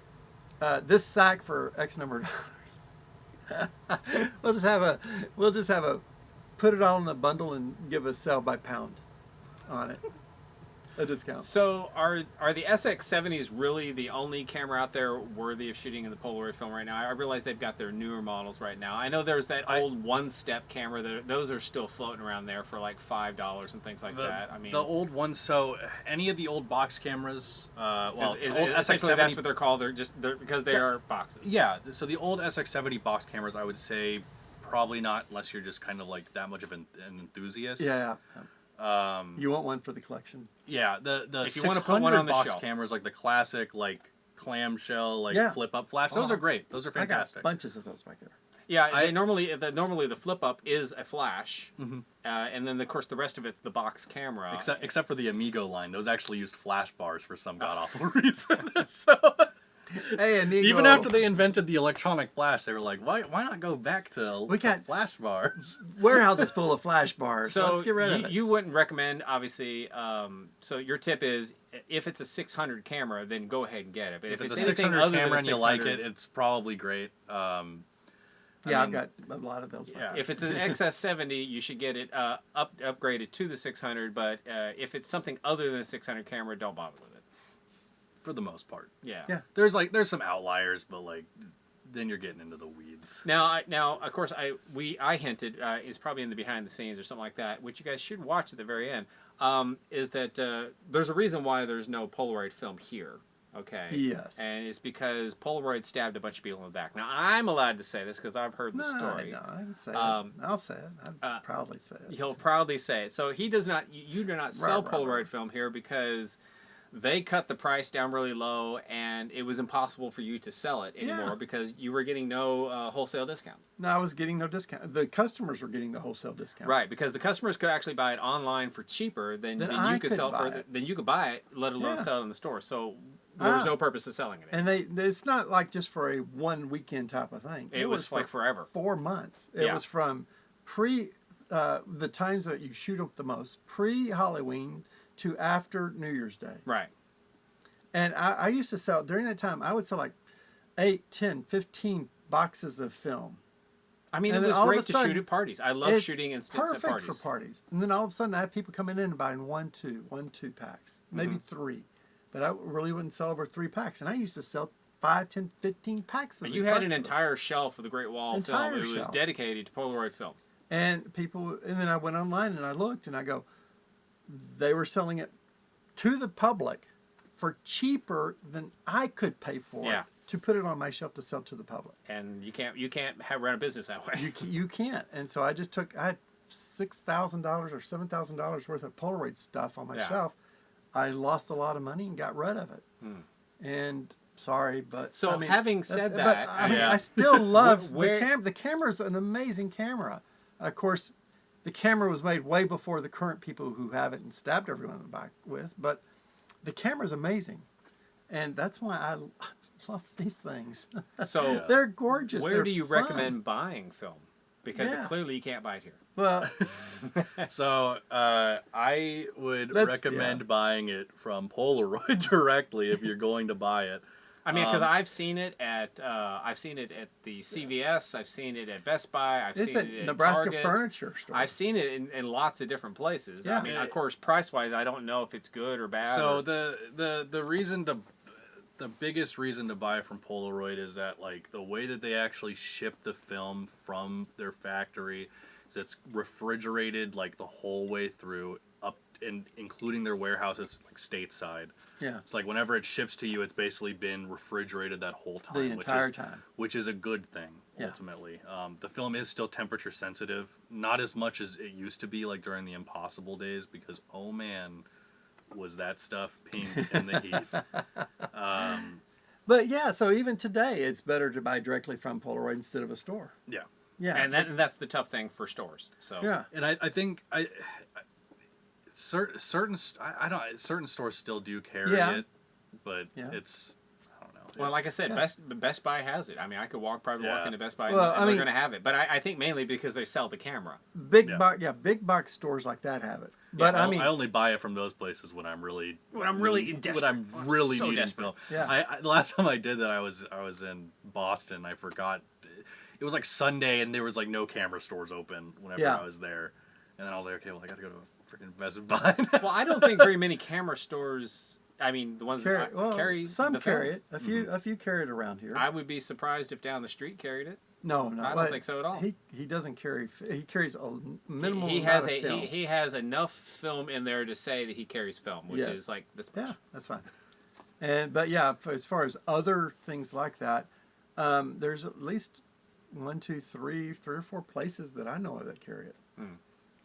this sack for X number of dollars. we'll just have a put it all in a bundle and give a sell by pound on it, a discount. So are the SX-70s really the only camera out there worthy of shooting in the Polaroid film right now? I realize they've got their newer models right now. I know there's that old one-step camera. Those are still floating around there for like $5 and things like that. I mean, the old ones. So any of the old box cameras, old SX-70 essentially that's what they're called. They're because they are boxes. Yeah, so the old SX-70 box cameras, I would say, probably not unless you're just kind of like that much of an enthusiast. Yeah. You want one for the collection? Yeah, the If you 600 wanna put one on the box shelf. cameras, like the classic, like clamshell, like Yeah. flip up flash. Those Oh. are great. Those are I got fantastic. bunches of those back there. Yeah, normally the flip up is a flash, and then of course the rest of it's the box camera. Except for the Amigo line, those actually used flash bars for some god awful reason. So Hey, Amigo. even after they invented the electronic flash, they were like, why not go back to We got- flash bars? warehouses full of flash bars. So Let's get rid of it. you wouldn't recommend, obviously. So your tip is, if it's a 600 camera, then go ahead and get it. But If it's a anything 600 other than camera a and you like 600 it, it's probably great. Yeah, I I've mean, got a lot of those. back Yeah, there. if it's an XS70, you should get it upgraded to the 600. But if it's something other than a 600 camera, don't bother with it. for the most part. Yeah. Yeah. There's some outliers, but like then you're getting into the weeds. Now, of course, I hinted is probably in the behind the scenes or something like that, which you guys should watch at the very end. Is that there's a reason why there's no Polaroid film here. Okay. Yes. And it's because Polaroid stabbed a bunch of people in the back. Now I'm allowed to say this because I've heard the story. No, I can say Um, it. I'll say it. I'd proudly say it. He'll proudly say it. So he does not. You do not sell Right, Polaroid right. film here because they cut the price down really low, and it was impossible for you to sell it anymore Yeah. because you were getting no wholesale discount. No, I was getting no discount. The customers were getting the wholesale discount. Right, because the customers could actually buy it online for cheaper than Then you I could could sell it buy for. it. Then you could buy it, let alone Yeah. sell it in the store. So there was Ah. no purpose of selling it. And it's not like just for a one weekend type of thing. It was like forever. 4 months. It Yeah. was from the times that you shoot up the most, pre-Halloween to after New Year's Day. Right. And I used to sell, during that time, I would sell like 8, 10, 15 boxes of film. I mean, And it then was all of great a to sudden, shoot at parties. I love It's shooting instants at perfect parties. for parties. And then all of a sudden, I have people coming in and buying 1, 2 packs, maybe 3. But I really wouldn't sell over 3 packs. And I used to sell 5, 10, 15 packs of You had an entire shelf of the Great Wall film. It was shelf. dedicated to Polaroid film. And people, and then I went online and I looked and I go, they were selling it to the public for cheaper than I could pay for Yeah. it to put it on my shelf to sell to the public. And you can't run a business that way. You can't. And so I just I had $6,000 or $7,000 worth of Polaroid stuff on my shelf. I lost a lot of money and got rid of it. And sorry, but So I mean, having said but, that, I mean, yeah. I still love Where- the camera. The camera's an amazing camera. Of course, the camera was made way before the current people who have it and stabbed everyone in the back with. But the camera's amazing, and that's why I love these things. so They're gorgeous. where They're do you fun. recommend buying film? Because Yeah. clearly you can't buy it here. Well, So I would That's- recommend yeah. buying it from Polaroid directly if you're going to buy it. I mean, because I've seen it at the CVS. I've seen it at Best Buy. I've it's seen a it at Nebraska Target. Furniture Store. I've seen it in lots of different places. Yeah. I mean, of course, price wise, I don't know if it's good or bad. So or, the reason the biggest reason to buy from Polaroid is that like the way that they actually ship the film from their factory is it's refrigerated like the whole way through up and including their warehouses like stateside. yeah, It's like whenever it ships to you, it's basically been refrigerated that whole time, the entire time. which is a good thing Yeah. ultimately. The film is still temperature sensitive, not as much as it used to be like during the Impossible days, because oh man, was that stuff pink in the heat. But yeah, so even today, it's better to buy directly from Polaroid instead of a store. Yeah, Yeah, and that's the tough thing for stores. So yeah. and I think certain stores still do carry Yeah. it, but Yeah. it's I don't know. Well, like I said, yeah. Best Buy has it. I mean, I could probably walk Yeah. into Best Buy Well, and I they're mean- going to have it. But I think mainly because they sell the camera. Big Yeah. big box stores like that have it. But Yeah, I mean, I only buy it from those places when I'm really When I'm really when desperate. I'm really So needing desperate. film. Yeah. The last time I did that, I was in Boston. I forgot. It was like Sunday, and there was like no camera stores open whenever Yeah. I was there. And then I was like, okay, well, I got to go to a freaking Best Buy. Well, I don't think very many camera stores. I mean, the ones carry, that well, carry some the carry film. it. A few carry it around here. I would be surprised if down the street carried it. No, I don't but think so at all. He doesn't carry. He carries a minimal He amount has of film. he has enough film in there to say that he carries film, which Yes. is like this much. Yeah, that's fine. But yeah, as far as other things like that, there's at least 1, 2, 3 or 4 places that I know of that carry it.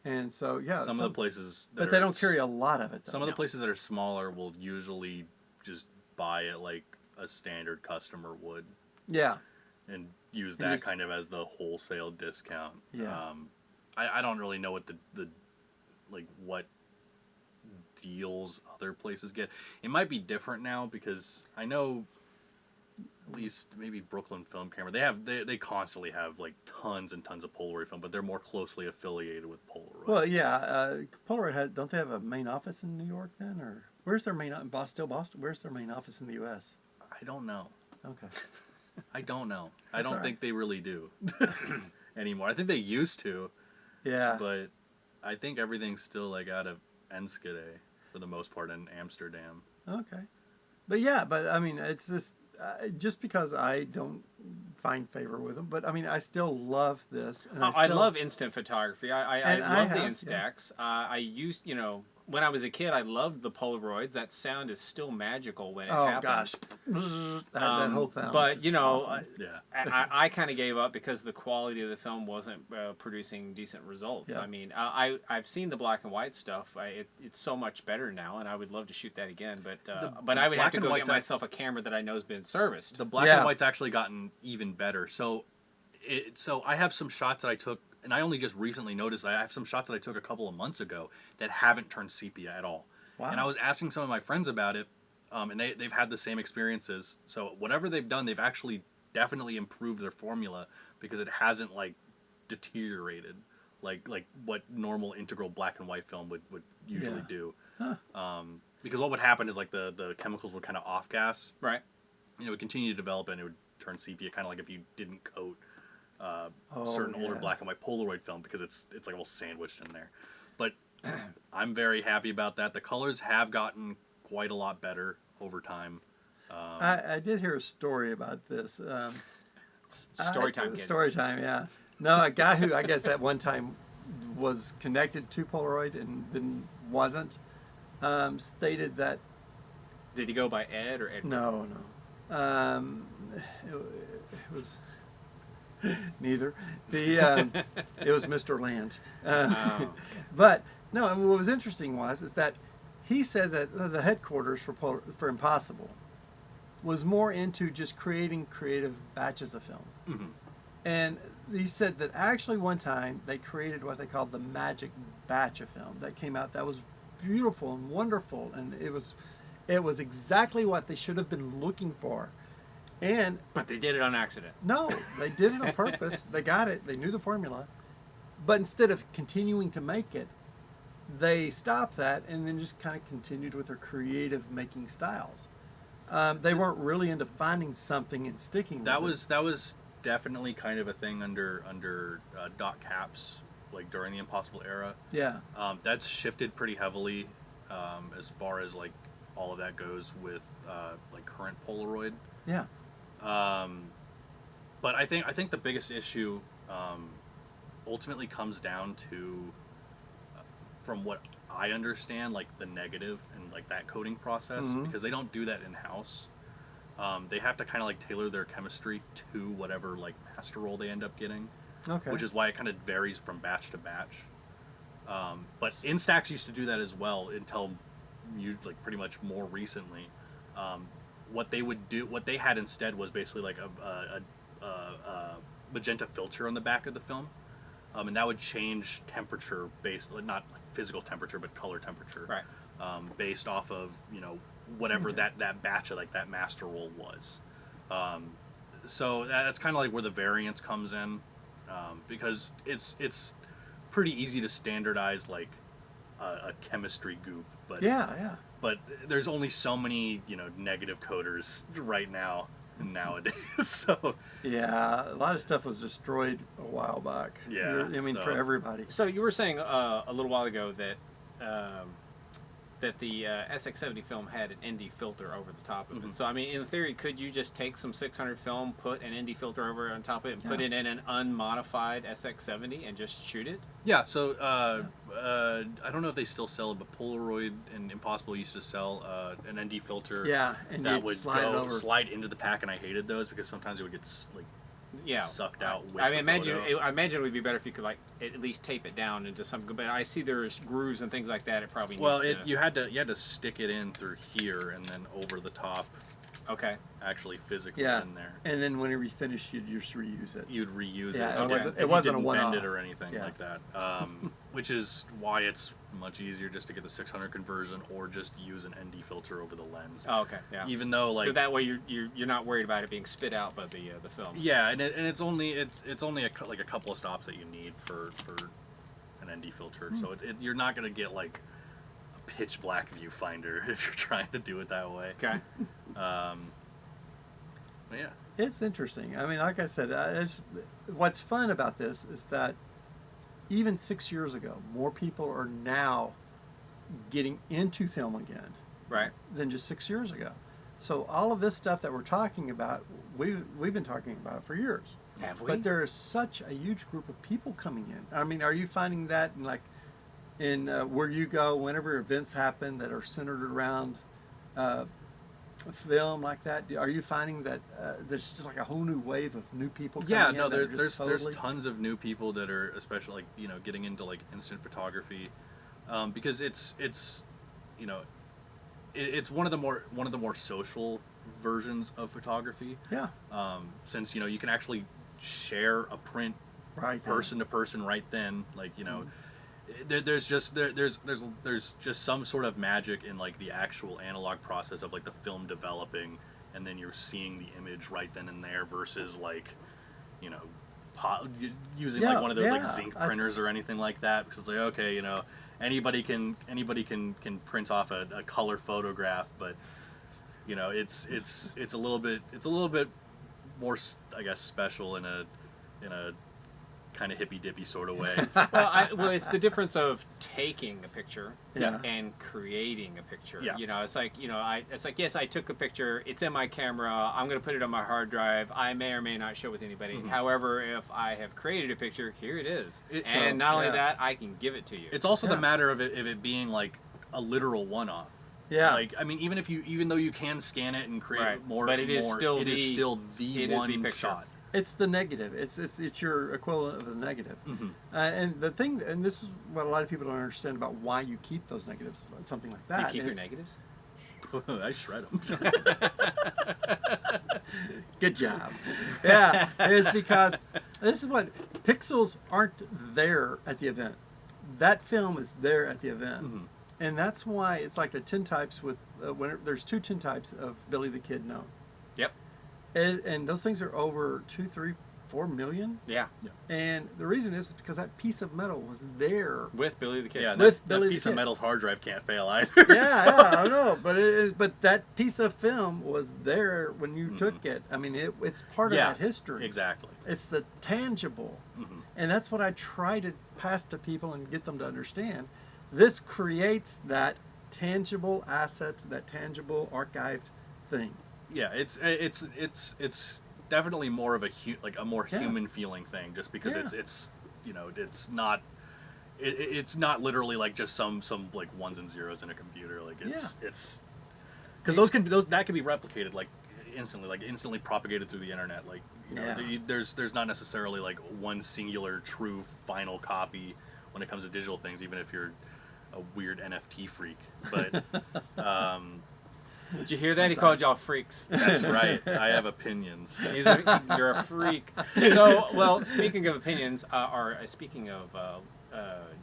And so yeah, some of the places, that but they are don't carry a lot of it. Though. Some of the places that are smaller will usually just buy it like a standard customer would, Yeah, and use And that just- kind of as the wholesale discount. Yeah. I don't really know what the like what deals other places get. It might be different now because I know at least maybe Brooklyn Film Camera, they constantly have like tons and tons of Polaroid film, but they're more closely affiliated with Polaroid. well, yeah. Polaroid don't they have a main office in New York then, or where's their main Boston? Where's their main office in the U.S.? I don't know. Okay. I don't know. I That's don't all right. think they really do anymore. I think they used to, Yeah. but I think everything's still like out of Enschede for the most part in Amsterdam. Okay. But yeah, but I mean, it's just because I don't find favor with them, but I mean, I still love this. And I love instant photography. I And I love the have, Instax. I used, when I was a kid, I loved the Polaroids. That sound is still magical when it Oh happens. gosh, that whole thing. But awesome. Yeah. I kind of gave up because the quality of the film wasn't producing decent results. Yeah. I mean, I've seen the black and white stuff. It's so much better now, and I would love to shoot that again. But I would have black to and go white's get myself a camera that I know has been serviced. The black Yeah. and white's actually gotten even better. So I have some shots that I took, and I only just recently noticed I have some shots that I took a couple of months ago that haven't turned sepia at all. Wow. And I was asking some of my friends about it, and they've had the same experiences. So whatever they've done, they've actually definitely improved their formula because it hasn't like deteriorated like what normal integral black and white film would usually Yeah. do. Huh. because what would happen is like the chemicals would kind of off gas. Right. It would continue to develop and it would turn sepia, kind of like if you didn't coat certain older black and white Polaroid film, because it's like all sandwiched in there. But I'm very happy about that. The colors have gotten quite a lot better over time. I did hear a story about this. Story time, kids. Story time, yeah. No, a guy who I guess at one time was connected to Polaroid and then wasn't, stated that. Did he go by Ed or Edward? No. It was neither. It was Mr. Land. But no, and what was interesting is that he said that the headquarters for Impossible was more into just creating creative batches of film. Mm-hmm. And he said that actually one time they created what they called the magic batch of film that came out that was beautiful and wonderful, and it was exactly what they should have been looking for. But they did it on accident. No, they did it on purpose. They got it. They knew the formula. But instead of continuing to make it, they stopped that and then just kind of continued with their creative making styles. They weren't really into finding something and sticking with it. That was definitely kind of a thing under dot caps, like during the Impossible era. Yeah. That's shifted pretty heavily as far as like all of that goes with like current Polaroid. Yeah. But I think the biggest issue ultimately comes down to, from what I understand, like the negative and like that coding process, because they don't do that in house. They have to kind of like tailor their chemistry to whatever like master roll they end up getting. Okay. Which is why it kind of varies from batch to batch. But Instax used to do that as well until like pretty much more recently. What they had instead was basically like a magenta filter on the back of the film, and that would change temperature based, not like physical temperature, but color temperature, right? Based off of whatever that batch of like that master roll was. So that's kind of like where the variance comes in, because it's pretty easy to standardize like a chemistry goop, but yeah. But there's only so many negative coders right now nowadays. So yeah, a lot of stuff was destroyed a while back. Yeah, I mean, so. for everybody. So you were saying a little while ago that that the SX-70 film had an ND filter over the top of it. So I mean, in theory, could you just take some 600 film, put an ND filter over on top of it, and put it in an unmodified SX-70 and just shoot it? Yeah. So I don't know if they still sell it, but Polaroid and Impossible used to sell an ND filter. Yeah, and that you'd would slide into the pack, and I hated those because sometimes it would get like sucked out. With I mean, photo. I imagine it would be better if you could like at least tape it down into something. But I see there's grooves and things like that. It probably needs you had to stick it in through here and then over the top. Okay. Actually, physically in there. And then whenever you finish, you'd just reuse it. You'd reuse Yeah, it. it wasn't a one one-off. bend it or anything like that. Which is why it's much easier just to get the 600 conversion or just use an ND filter over the lens. Oh, okay. Yeah. Even though like so that way you're not worried about it being spit out by the film. Yeah, and it's only a couple of stops that you need for an ND filter. So you're not gonna get like a pitch black viewfinder if you're trying to do it that way. Okay. But yeah. It's interesting. I mean, like I said, what's fun about this is that even 6 years ago, more people are now getting into film again, right, than just 6 years ago. So all of this stuff that we're talking about, we've been talking about for years. Have we? But there is such a huge group of people coming in. I mean, are you finding that in where you go, whenever events happen that are centered around film like that? Are you finding that there's just like a whole new wave of new people coming in? Yeah, no, that are just there's tons of new people that are especially like getting into like instant photography, because it's one of the more social versions of photography. Yeah. Since you can actually share a print person to person right then, like there's just some sort of magic in like the actual analog process of like the film developing, and then you're seeing the image right then and there versus like using like one of those like zinc printers or anything like that, because it's like, okay, anybody can print off a color photograph, but you know, it's a little bit more, I guess, special in a kind of hippy dippy sort of way. Well, it's the difference of taking a picture Yeah. and creating a picture. Yeah. You know, it's like, you know, it's like, yes, I took a picture. It's in my camera. I'm going to put it on my hard drive. I may or may not show it with anybody. Mhm. However, if I have created a picture, here it is. It- And not only yeah. that, I can give it to you. It's also Yeah. the matter of it being like a literal one-off. Yeah. Like, I mean, even though you can scan it and create Right. more, But it is still it is the- still the it is one the picture. shot. It's the negative. It's your equivalent of the negative. Mhm. And the thing, and this is what a lot of people don't understand about why you keep those negatives, something like You that. keep your is- negatives? I shred them. Good job. Yeah, it's because this is what pixels aren't there at the event. That film is there at the event, Mhm. and that's why it's like the tintypes with there's two tintypes of Billy the Kid known, Yep. and those things are over 2, 3, 4 million. Yeah. And the reason is because that piece of metal was there. With Billy the Kid. Yeah, With that Billy the piece of Kid. metal's hard drive can't fail either. Yeah, I know, but that piece of film was there when you took it. I mean, it's part Yeah, of that history. Exactly. It's the tangible, Mhm. and that's what I try to pass to people and get them to understand. This creates that tangible asset, that tangible archived thing. Yeah, it's definitely more of a more Yeah. human feeling thing, just because Yeah. it's you know, it's not it's not literally like just some like ones and zeros in a computer. Like it's because that can be replicated like instantly propagated through the internet. Like, you know, Yeah. there's not necessarily like one singular true final copy when it comes to digital things, even if you're a weird NFT freak. But Did you hear that? He called y'all freaks. that's right. I have opinions. You're a freak. So, well, speaking of opinions, or speaking of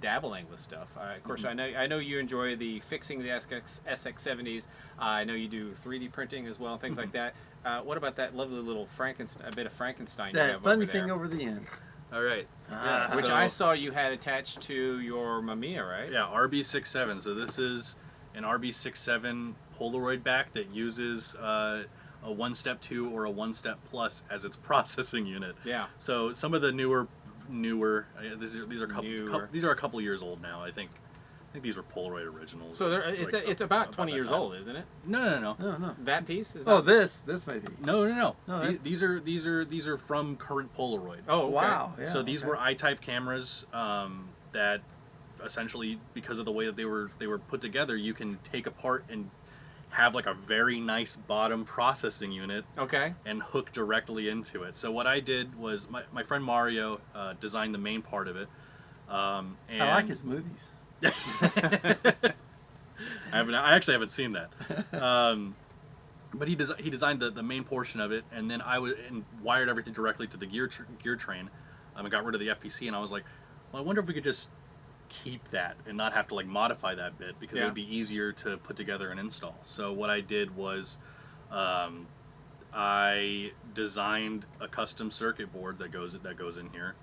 dabbling with stuff, of course, I know you enjoy the fixing the SX-70s. I know you do 3D printing as well, and things like that. What about that lovely little bit of Frankenstein you That have funny over thing there? over the end. All right. Ah. Which so- I saw you had attached to your Mamiya, right? Yeah, RB67. So this is an RB67 Polaroid back that uses a 1-step 2 or a 1-step plus as its processing unit. Yeah. So some of the newer these are Newer. these are a couple years old now. I think these were Polaroid originals. So Like, it's about 20 that years time. old, isn't it? No. No. That piece is. Oh, that... this may be. No. No, These are from current Polaroid. Oh, okay. Wow. Yeah, So these okay. were I-type cameras that essentially, because of the way that they were put together, you can take apart and have like a very nice bottom processing unit Okay. and hook directly into it. So what I did was my friend Mario designed the main part of it. And I like his movies. I actually haven't seen that. But he designed the main portion of it, and then and wired everything directly to the gear train. And got rid of the FPC, and I was like, well, I wonder if we could just keep that and not have to like modify that bit, because it would be easier to put together and install. So what I did was I designed a custom circuit board that goes in here.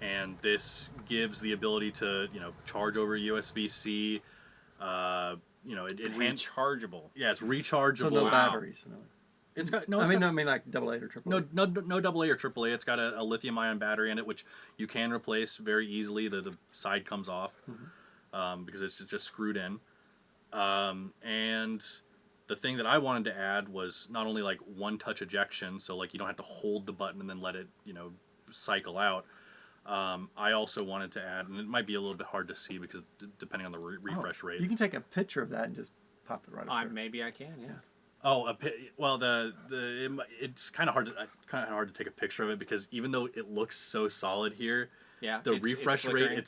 And this gives the ability to, charge over USB-C. Rechargeable. Yeah, it's rechargeable. So no Wow. batteries. No. It's got I mean like AA or AAA. no AA or AAA. It's got a lithium-ion battery in it, which you can replace very easily. The side comes off because it's just screwed in. And the thing that I wanted to add was not only like one-touch ejection, so like you don't have to hold the button and then let it cycle out. I also wanted to add, and it might be a little bit hard to see because depending on the refresh rate. You can take a picture of that and just pop it right up there. Maybe I can. Yes. Oh, it's kind of hard to take a picture of it, because even though it looks so solid here, Yeah. the refresh rate flickering.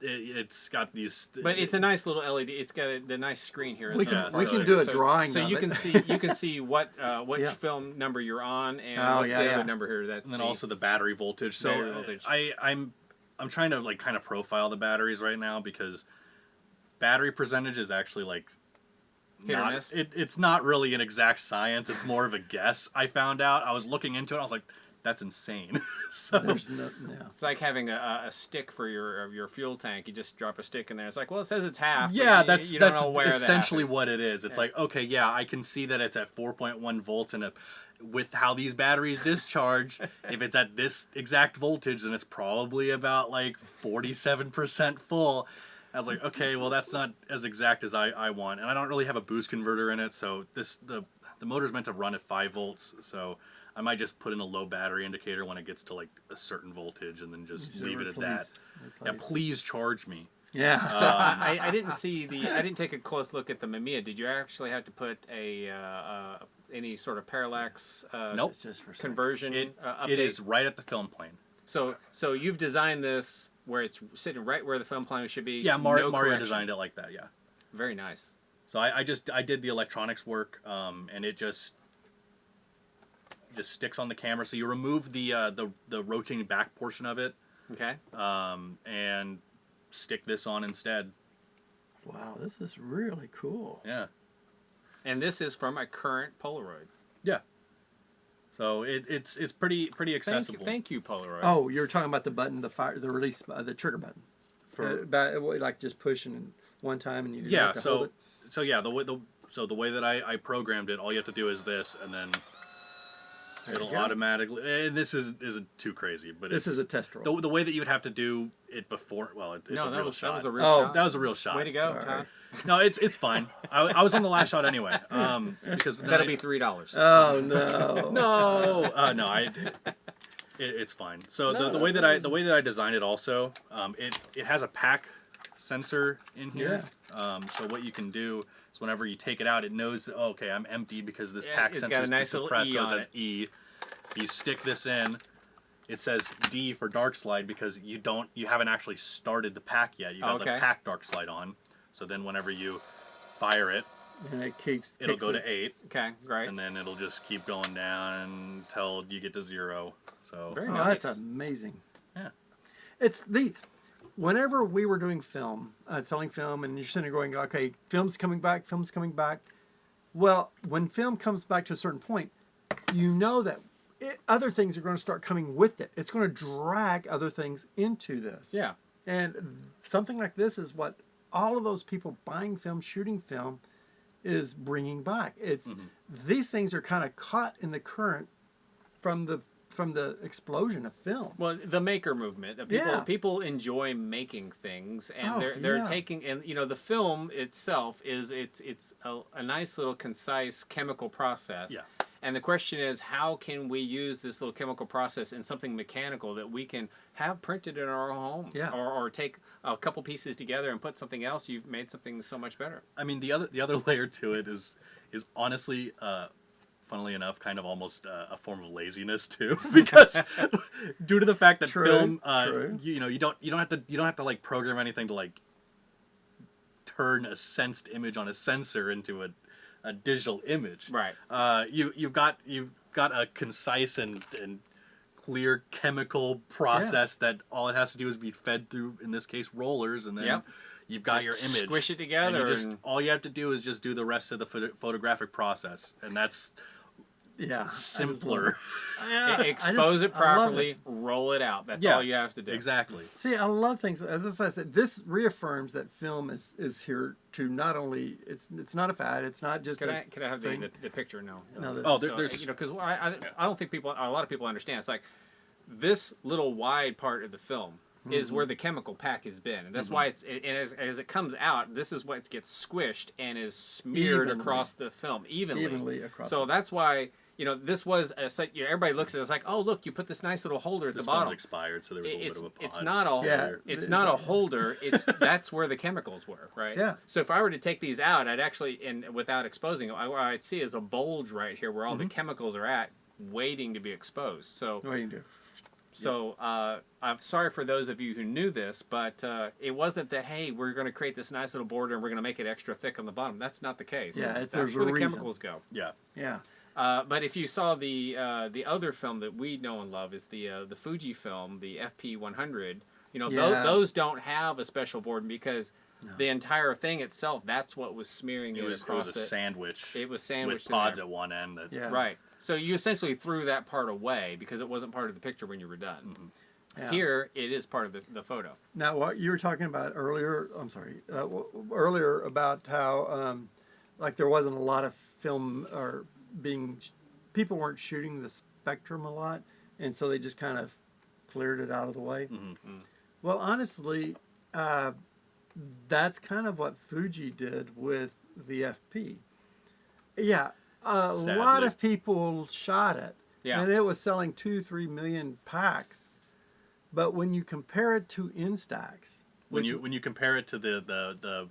it's got these. But it's a nice little LED. It's got the nice screen here. We Yeah, can so we can it's- do a drawing. So of you it. can see what Yeah. film number you're on, and Oh, what's yeah, the other yeah. number here. That's and then the, also the battery voltage. So Battery voltage. I'm trying to like kind of profile the batteries right now, because battery percentage is actually like Hit or miss? It's not really an exact science. It's more of a guess. I found out. I was looking into it. I was like, that's insane. So There's no. It's like having a stick for your fuel tank. You just drop a stick in there. It's like, well, it says it's half. yeah, but you don't that's know where essentially the half is. what it is. It's like, okay, yeah, I can see that it's at 4.1 volts, and with how these batteries discharge, if it's at this exact voltage, then it's probably about like 47% full. I was like, okay, well, that's not as exact as I want, and I don't really have a boost converter in it, so the motor's meant to run at 5 volts, so I might just put in a low battery indicator when it gets to like a certain voltage, and then just leave it at that. Yeah, please charge me. Yeah. So I didn't see I didn't take a close look at the Mamiya. Did you actually have to put any sort of parallax Nope. It's just for conversion update? It is right at the film plane. So you've designed this where it's sitting right where the film plane should be. Yeah, no Mario correction. designed it like that. Yeah. Very nice. So I did the electronics work, and it just sticks on the camera. So you remove the rotating back portion of it, Okay. and stick this on instead. Wow, this is really cool. Yeah. And this is from a current Polaroid. Yeah. So it's pretty accessible. Thank you, Polaroid. Oh, you're talking about the button, the release, the trigger button. For Like just pushing in one time and you yeah. have to hold it. So yeah, the way that I programmed it, all you have to do is this, and then There you it'll go. automatically. This isn't too crazy, but This is a test roll. the way that you would have to do it before. Well, it's no, a that real was shot. that was a real Oh, shot. That was a real shot. Way to go, Sorry. Todd. No, it's fine. I was on the last shot anyway. Because That'll be $3. Oh no. no, it's fine. So No, the way that I designed it also, it has a pack sensor in here. So what you can do is whenever you take it out, it knows that, oh, okay, I'm empty because this pack it's sensor got a is nice little suppressed, E so it on says E. You stick this in. It says D for dark slide because you haven't actually started the pack yet. You got the Okay. pack dark slide on. So then whenever you fire it, And it it'll kicks go the- to 8. Okay, great. And then it'll just keep going down until you get to 0. So Very Oh, nice. that's amazing. Yeah. It's whenever we were doing film, selling film, and you're sitting there going, okay, film's coming back. Well, when film comes back to a certain point, you know that other things are going to start coming with it. It's going to drag other things into this. Yeah. And something like this is what all of those people buying film, shooting film, is bringing back. It's these things are kind of caught in the current from the explosion of film. Well, the maker movement. People enjoy making things, and they're yeah. taking, and the film itself is it's a nice little concise chemical process. Yeah. And the question is, how can we use this little chemical process in something mechanical that we can have printed in our homes, Yeah. or take a couple pieces together and put something else? You've made something so much better. I mean, the other layer to it is honestly, funnily enough, kind of almost a form of laziness too, because due to the fact that True, film, true. you don't have to like program anything to like turn a sensed image on a sensor into a digital image. Right. You've got a concise and clear chemical process that all it has to do is be fed through, in this case, rollers, and then Yep. you've got Just your image. squish it together and- all you have to do is just do the rest of the photographic process, and that's Yeah. simpler. Expose it I love properly, this. roll it out. That's Yeah. all you have to do. Exactly. See, I love things. As I said, this reaffirms that film is here to not only it's not a fad. It's not just Could I have thing. the picture? No. No, Oh, So, there's because I don't think a lot of people understand. It's like this little wide part of the film is where the chemical pack has been, and that's why as it comes out, this is what gets squished and is smeared Evenly. across the film evenly across. So that's why this was everybody looks at it, it's like, oh look, you put this nice little holder at This the film's bottom. expired, so there was a little bit of a pod. It's not a Yeah. it's not a holder. It's that's where the chemicals were, right? Yeah. So if I were to take these out, I'd actually, and without exposing them, what I'd see is a bulge right here where all the chemicals are at, waiting to be exposed. So What do you do? I'm sorry for those of you who knew this, but it wasn't that, hey, we're going to create this nice little border and we're going to make it extra thick on the bottom. That's not the case. Yeah, that's there's where a the reason. chemicals go. Yeah. Yeah. But if you saw the other film that we know and love is the Fuji film, the FP100. Yeah. Those don't have a special board because No. The entire thing itself, that's what was smearing it, It was across a sandwich. It was sandwiched with pods in at one end. That, Yeah. Right. So you essentially threw that part away because it wasn't part of the picture when you were done. Mm-hmm. Yeah. Here, it is part of the photo. Now, what you were talking about earlier, earlier about how, like, there wasn't a lot of film or people weren't shooting the spectrum a lot, and so they just kind of cleared it out of the way. Mm-hmm. Well, honestly, that's kind of what Fuji did with the FP. Yeah, a Sadly. lot of people shot it, Yeah. and it was selling 2-3 million packs. But when you compare it to Instax, when you compare it to the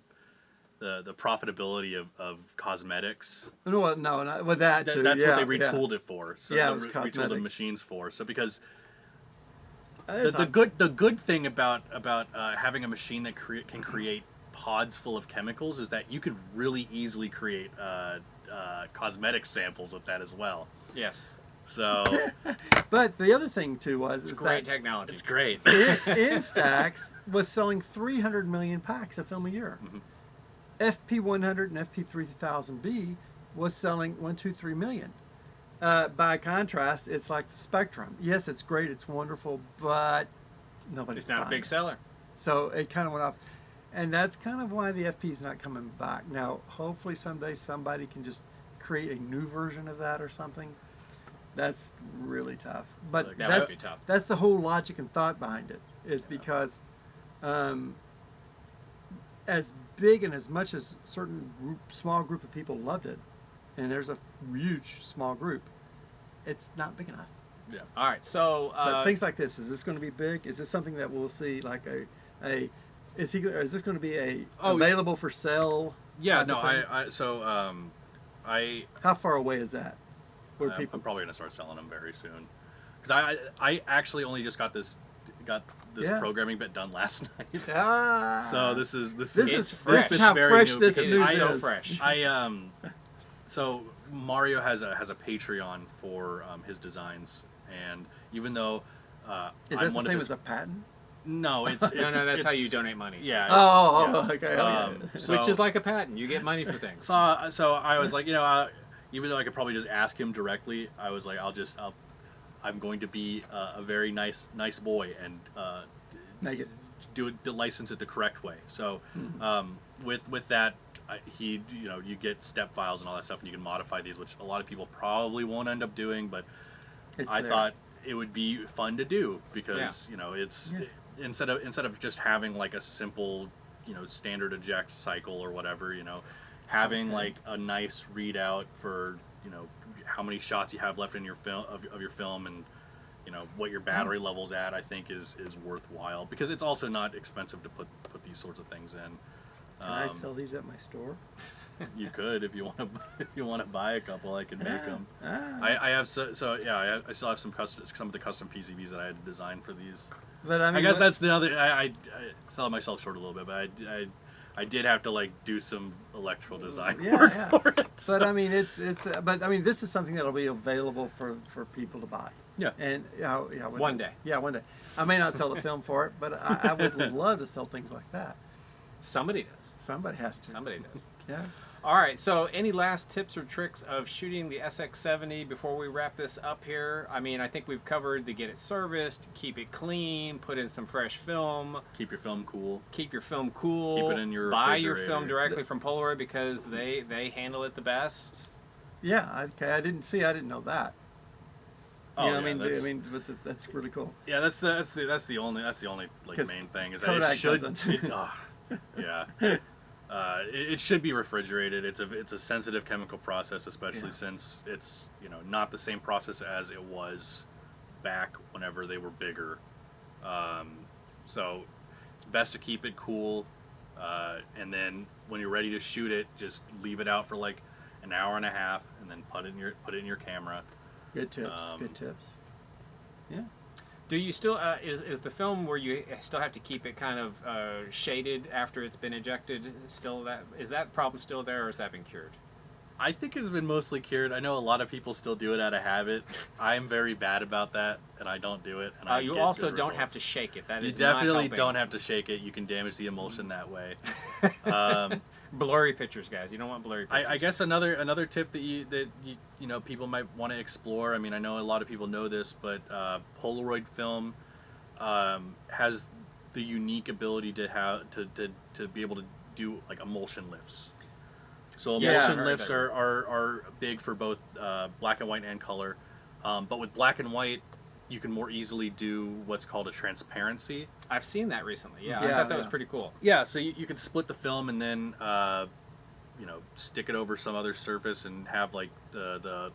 profitability of cosmetics, no, not with that too. that's yeah, what they retooled it for. So Yeah, they it was retooled the cosmetics. machines for. So because It's the good thing about having a machine that can create pods full of chemicals is that you could really easily create cosmetic samples with that as well. Yes. So But the other thing too was It's is great that technology. it's great. Instax was selling 300 million packs of film a year. Mm-hmm. FP100 and FP3000B was selling 1-2-3 million. By contrast, it's like the Spectrum. Yes, it's great, it's wonderful, but nobody's It's not a buying big it. seller. So it kind of went off. And that's kind of why the FP is not coming back. Now, hopefully someday somebody can just create a new version of that or something. That's really tough. But Look, that would be tough. that's the whole logic and thought behind it, is because as big and as much as certain small group of people loved it, and there's a huge small group, it's not big enough. Yeah. All right. So But things like this, is this going to be big? Is this something that we'll see like is this going to be available for sale? Yeah. type No. of thing? How far away is that? Where people I'm probably gonna start selling them very soon, because I actually only just got this Yeah. programming bit done last night. Ah, So this is It's fresh. This is how very fresh new this because it is news so is. fresh. So Mario has a Patreon for his designs, and even though Is I'm that the one same of his, as a patent? no, it's no, that's it's- how you donate money. Yeah. Oh, yeah. okay. So- Which is like a patent. You get money for things. So I was like, even though I could probably just ask him directly, I was like, I'm going to be a very nice boy and Make it. license it the correct way. So with that, you get step files and all that stuff, and you can modify these, which a lot of people probably won't end up doing, but It's I there. thought it would be fun to do because it's Yeah. instead of just having like a simple standard eject cycle or whatever, having Okay. like a nice readout for how many shots you have left in your film of your film, and what your battery levels at, I think is worthwhile, because it's also not expensive to put these sorts of things in. Can I sell these at my store? You could if you want to buy a couple, I can make them. Ah. I have I still have some of the custom PCBs that I had to design for these. But I mean, I guess that's the other. I sell myself short a little bit, but I did have to like do some electrical design work for it. So. But I mean, but I mean, this is something that'll be available for people to buy. Yeah. And One day. Yeah, one day. I may not sell the film for it, but I would love to sell things like that. Somebody does. Somebody has to. Somebody does. Yeah. All right. So, any last tips or tricks of shooting the SX-70 before we wrap this up here? I mean, I think we've covered to get it serviced, keep it clean, put in some fresh film, Keep your film cool. keep your film cool. Keep it in your buy your refrigerator. film directly from Polaroid because they handle it the best. Yeah. Okay. I didn't know that. Oh, Yeah, yeah, I mean, that's- that's really cool. Yeah, that's the only like 'Cause main thing is that Kodak it should. doesn't. Yeah. It should be refrigerated. It's a sensitive chemical process, especially Yeah. since it's not the same process as it was back whenever they were bigger. So it's best to keep it cool, and then when you're ready to shoot it, just leave it out for like an hour and a half, and then put it in your camera. Good tips. Good tips. Yeah. Do you still is the film where you still have to keep it kind of shaded after it's been ejected? Is that problem still there, or has that been cured? I think has been mostly cured. I know a lot of people still do it out of habit. I am very bad about that, and I don't do it. And you get also good don't have results. to shake it. That You is not definitely helping. don't have to shake it. You can damage the emulsion that way. Blurry pictures, guys. You don't want blurry pictures. I guess another tip that you people might want to explore. I mean, I know a lot of people know this, but Polaroid film has the unique ability to have to be able to do like emulsion lifts. So Yeah, emulsion I've heard lifts that. are big for both black and white and color, but with black and white, you can more easily do what's called a transparency. I've seen that recently. Yeah, I Yeah, thought that was yeah. pretty cool. Yeah, so you can split the film and then stick it over some other surface and have like the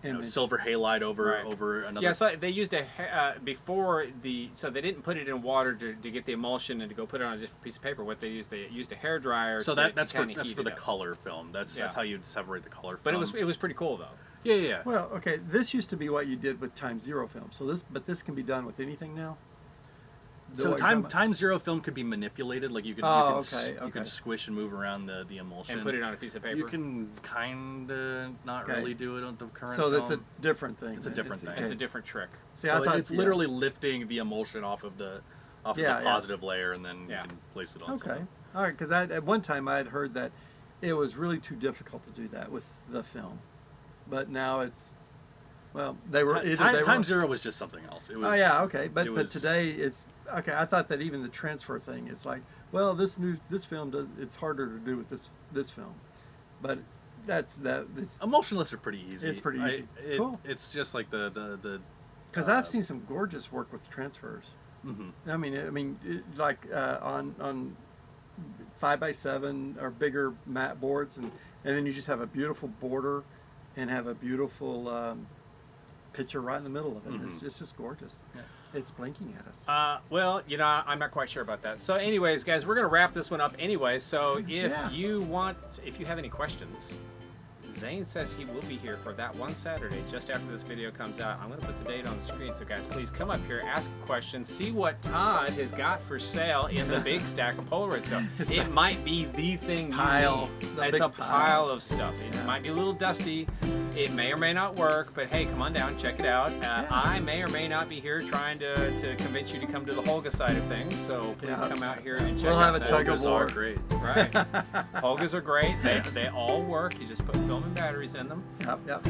Image. silver halide over Right. over another. Yeah, so they used so they didn't put it in water to get the emulsion and to go put it on a different piece of paper. What they used a hair dryer. So to that's kinda for heat the it up. color film. That's Yeah. how you separate the color. But from. it was pretty cool though. Yeah. Well, okay, this used to be what you did with Time Zero film. So this can be done with anything now. So time zero film could be manipulated. Like you can you can squish and move around the emulsion And put it on a piece of paper. You can kind of not Okay. really do it on the current. So that's a film. different thing. It's a different thing. It's a different trick. See, So I thought it's literally lifting the emulsion off of the positive layer, and then Yeah. you can place it on. Okay, something. all right. Because at one time I had heard that it was really too difficult to do that with the film, but now it's Time zero was just something else. It was, Oh yeah, okay, but it was- today it's okay. I thought that even the transfer thing, it's like, well, this film it's harder to do with this film, but it's Emulsion lifts are pretty easy. It's pretty easy. Cool. It's just like the because I've seen some gorgeous work with transfers. mhm. I mean, on 5x7 or bigger mat boards, and then you just have a beautiful border, and have a beautiful picture right in the middle of it. Mhm. It's just gorgeous. Yeah. It's blinking at us. Well, I'm not quite sure about that. So, anyways, guys, we're gonna wrap this one up anyway. So, if you have any questions, Zane says he will be here for that one Saturday just after this video comes out. I'm going to put the date on the screen. So, guys, please come up here, ask questions, see what Todd has got for sale in the big stack of Polaroid stuff. It might be the thing Pile. you The need. It's big a pile. pile of stuff. It might be a little dusty. It may or may not work, but hey, come on down, check it out. I may or may not be here trying to convince you to come to the Holga side of things. So please come out here and check We'll out have a that. tug of Holgas war. are great. Right. Holgas are great. They all work. You just put film and batteries in them. Yep.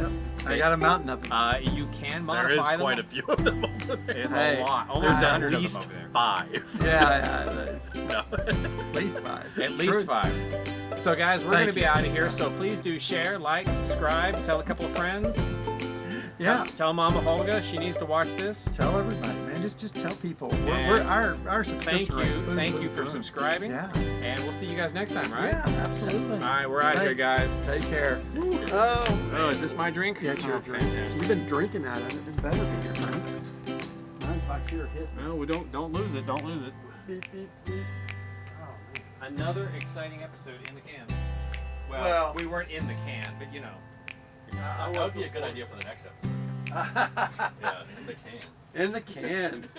I got a mountain of them. You can There is modify them. quite a few of them over there. There's Hey, a lot. Almost There's at 100 least of them over there. 5. That's No. at least 5. At least True. 5. So guys, we're going to be out of here. So please do share, like, subscribe, tell a couple of friends. Yeah. Tell Mama Holga she needs to watch this. Tell everybody, man. Just tell people. And We're our subscription rate. Boom, Thank boom, you for boom. subscribing. Yeah. And we'll see you guys next time, right? Yeah, absolutely. All right, we're out of here, guys. Take care. Oh, is this my drink? Yeah, it's your Oh, drink. fantastic. You've been drinking out of it. It better be your drink. Mine's back here hitting. No, we don't lose it. Don't lose it. Beep, beep, beep. Oh, man. Another exciting episode in the can. Well- we weren't in the can, but you know. That would be a good idea for the next episode. Yeah, in the can. In the can.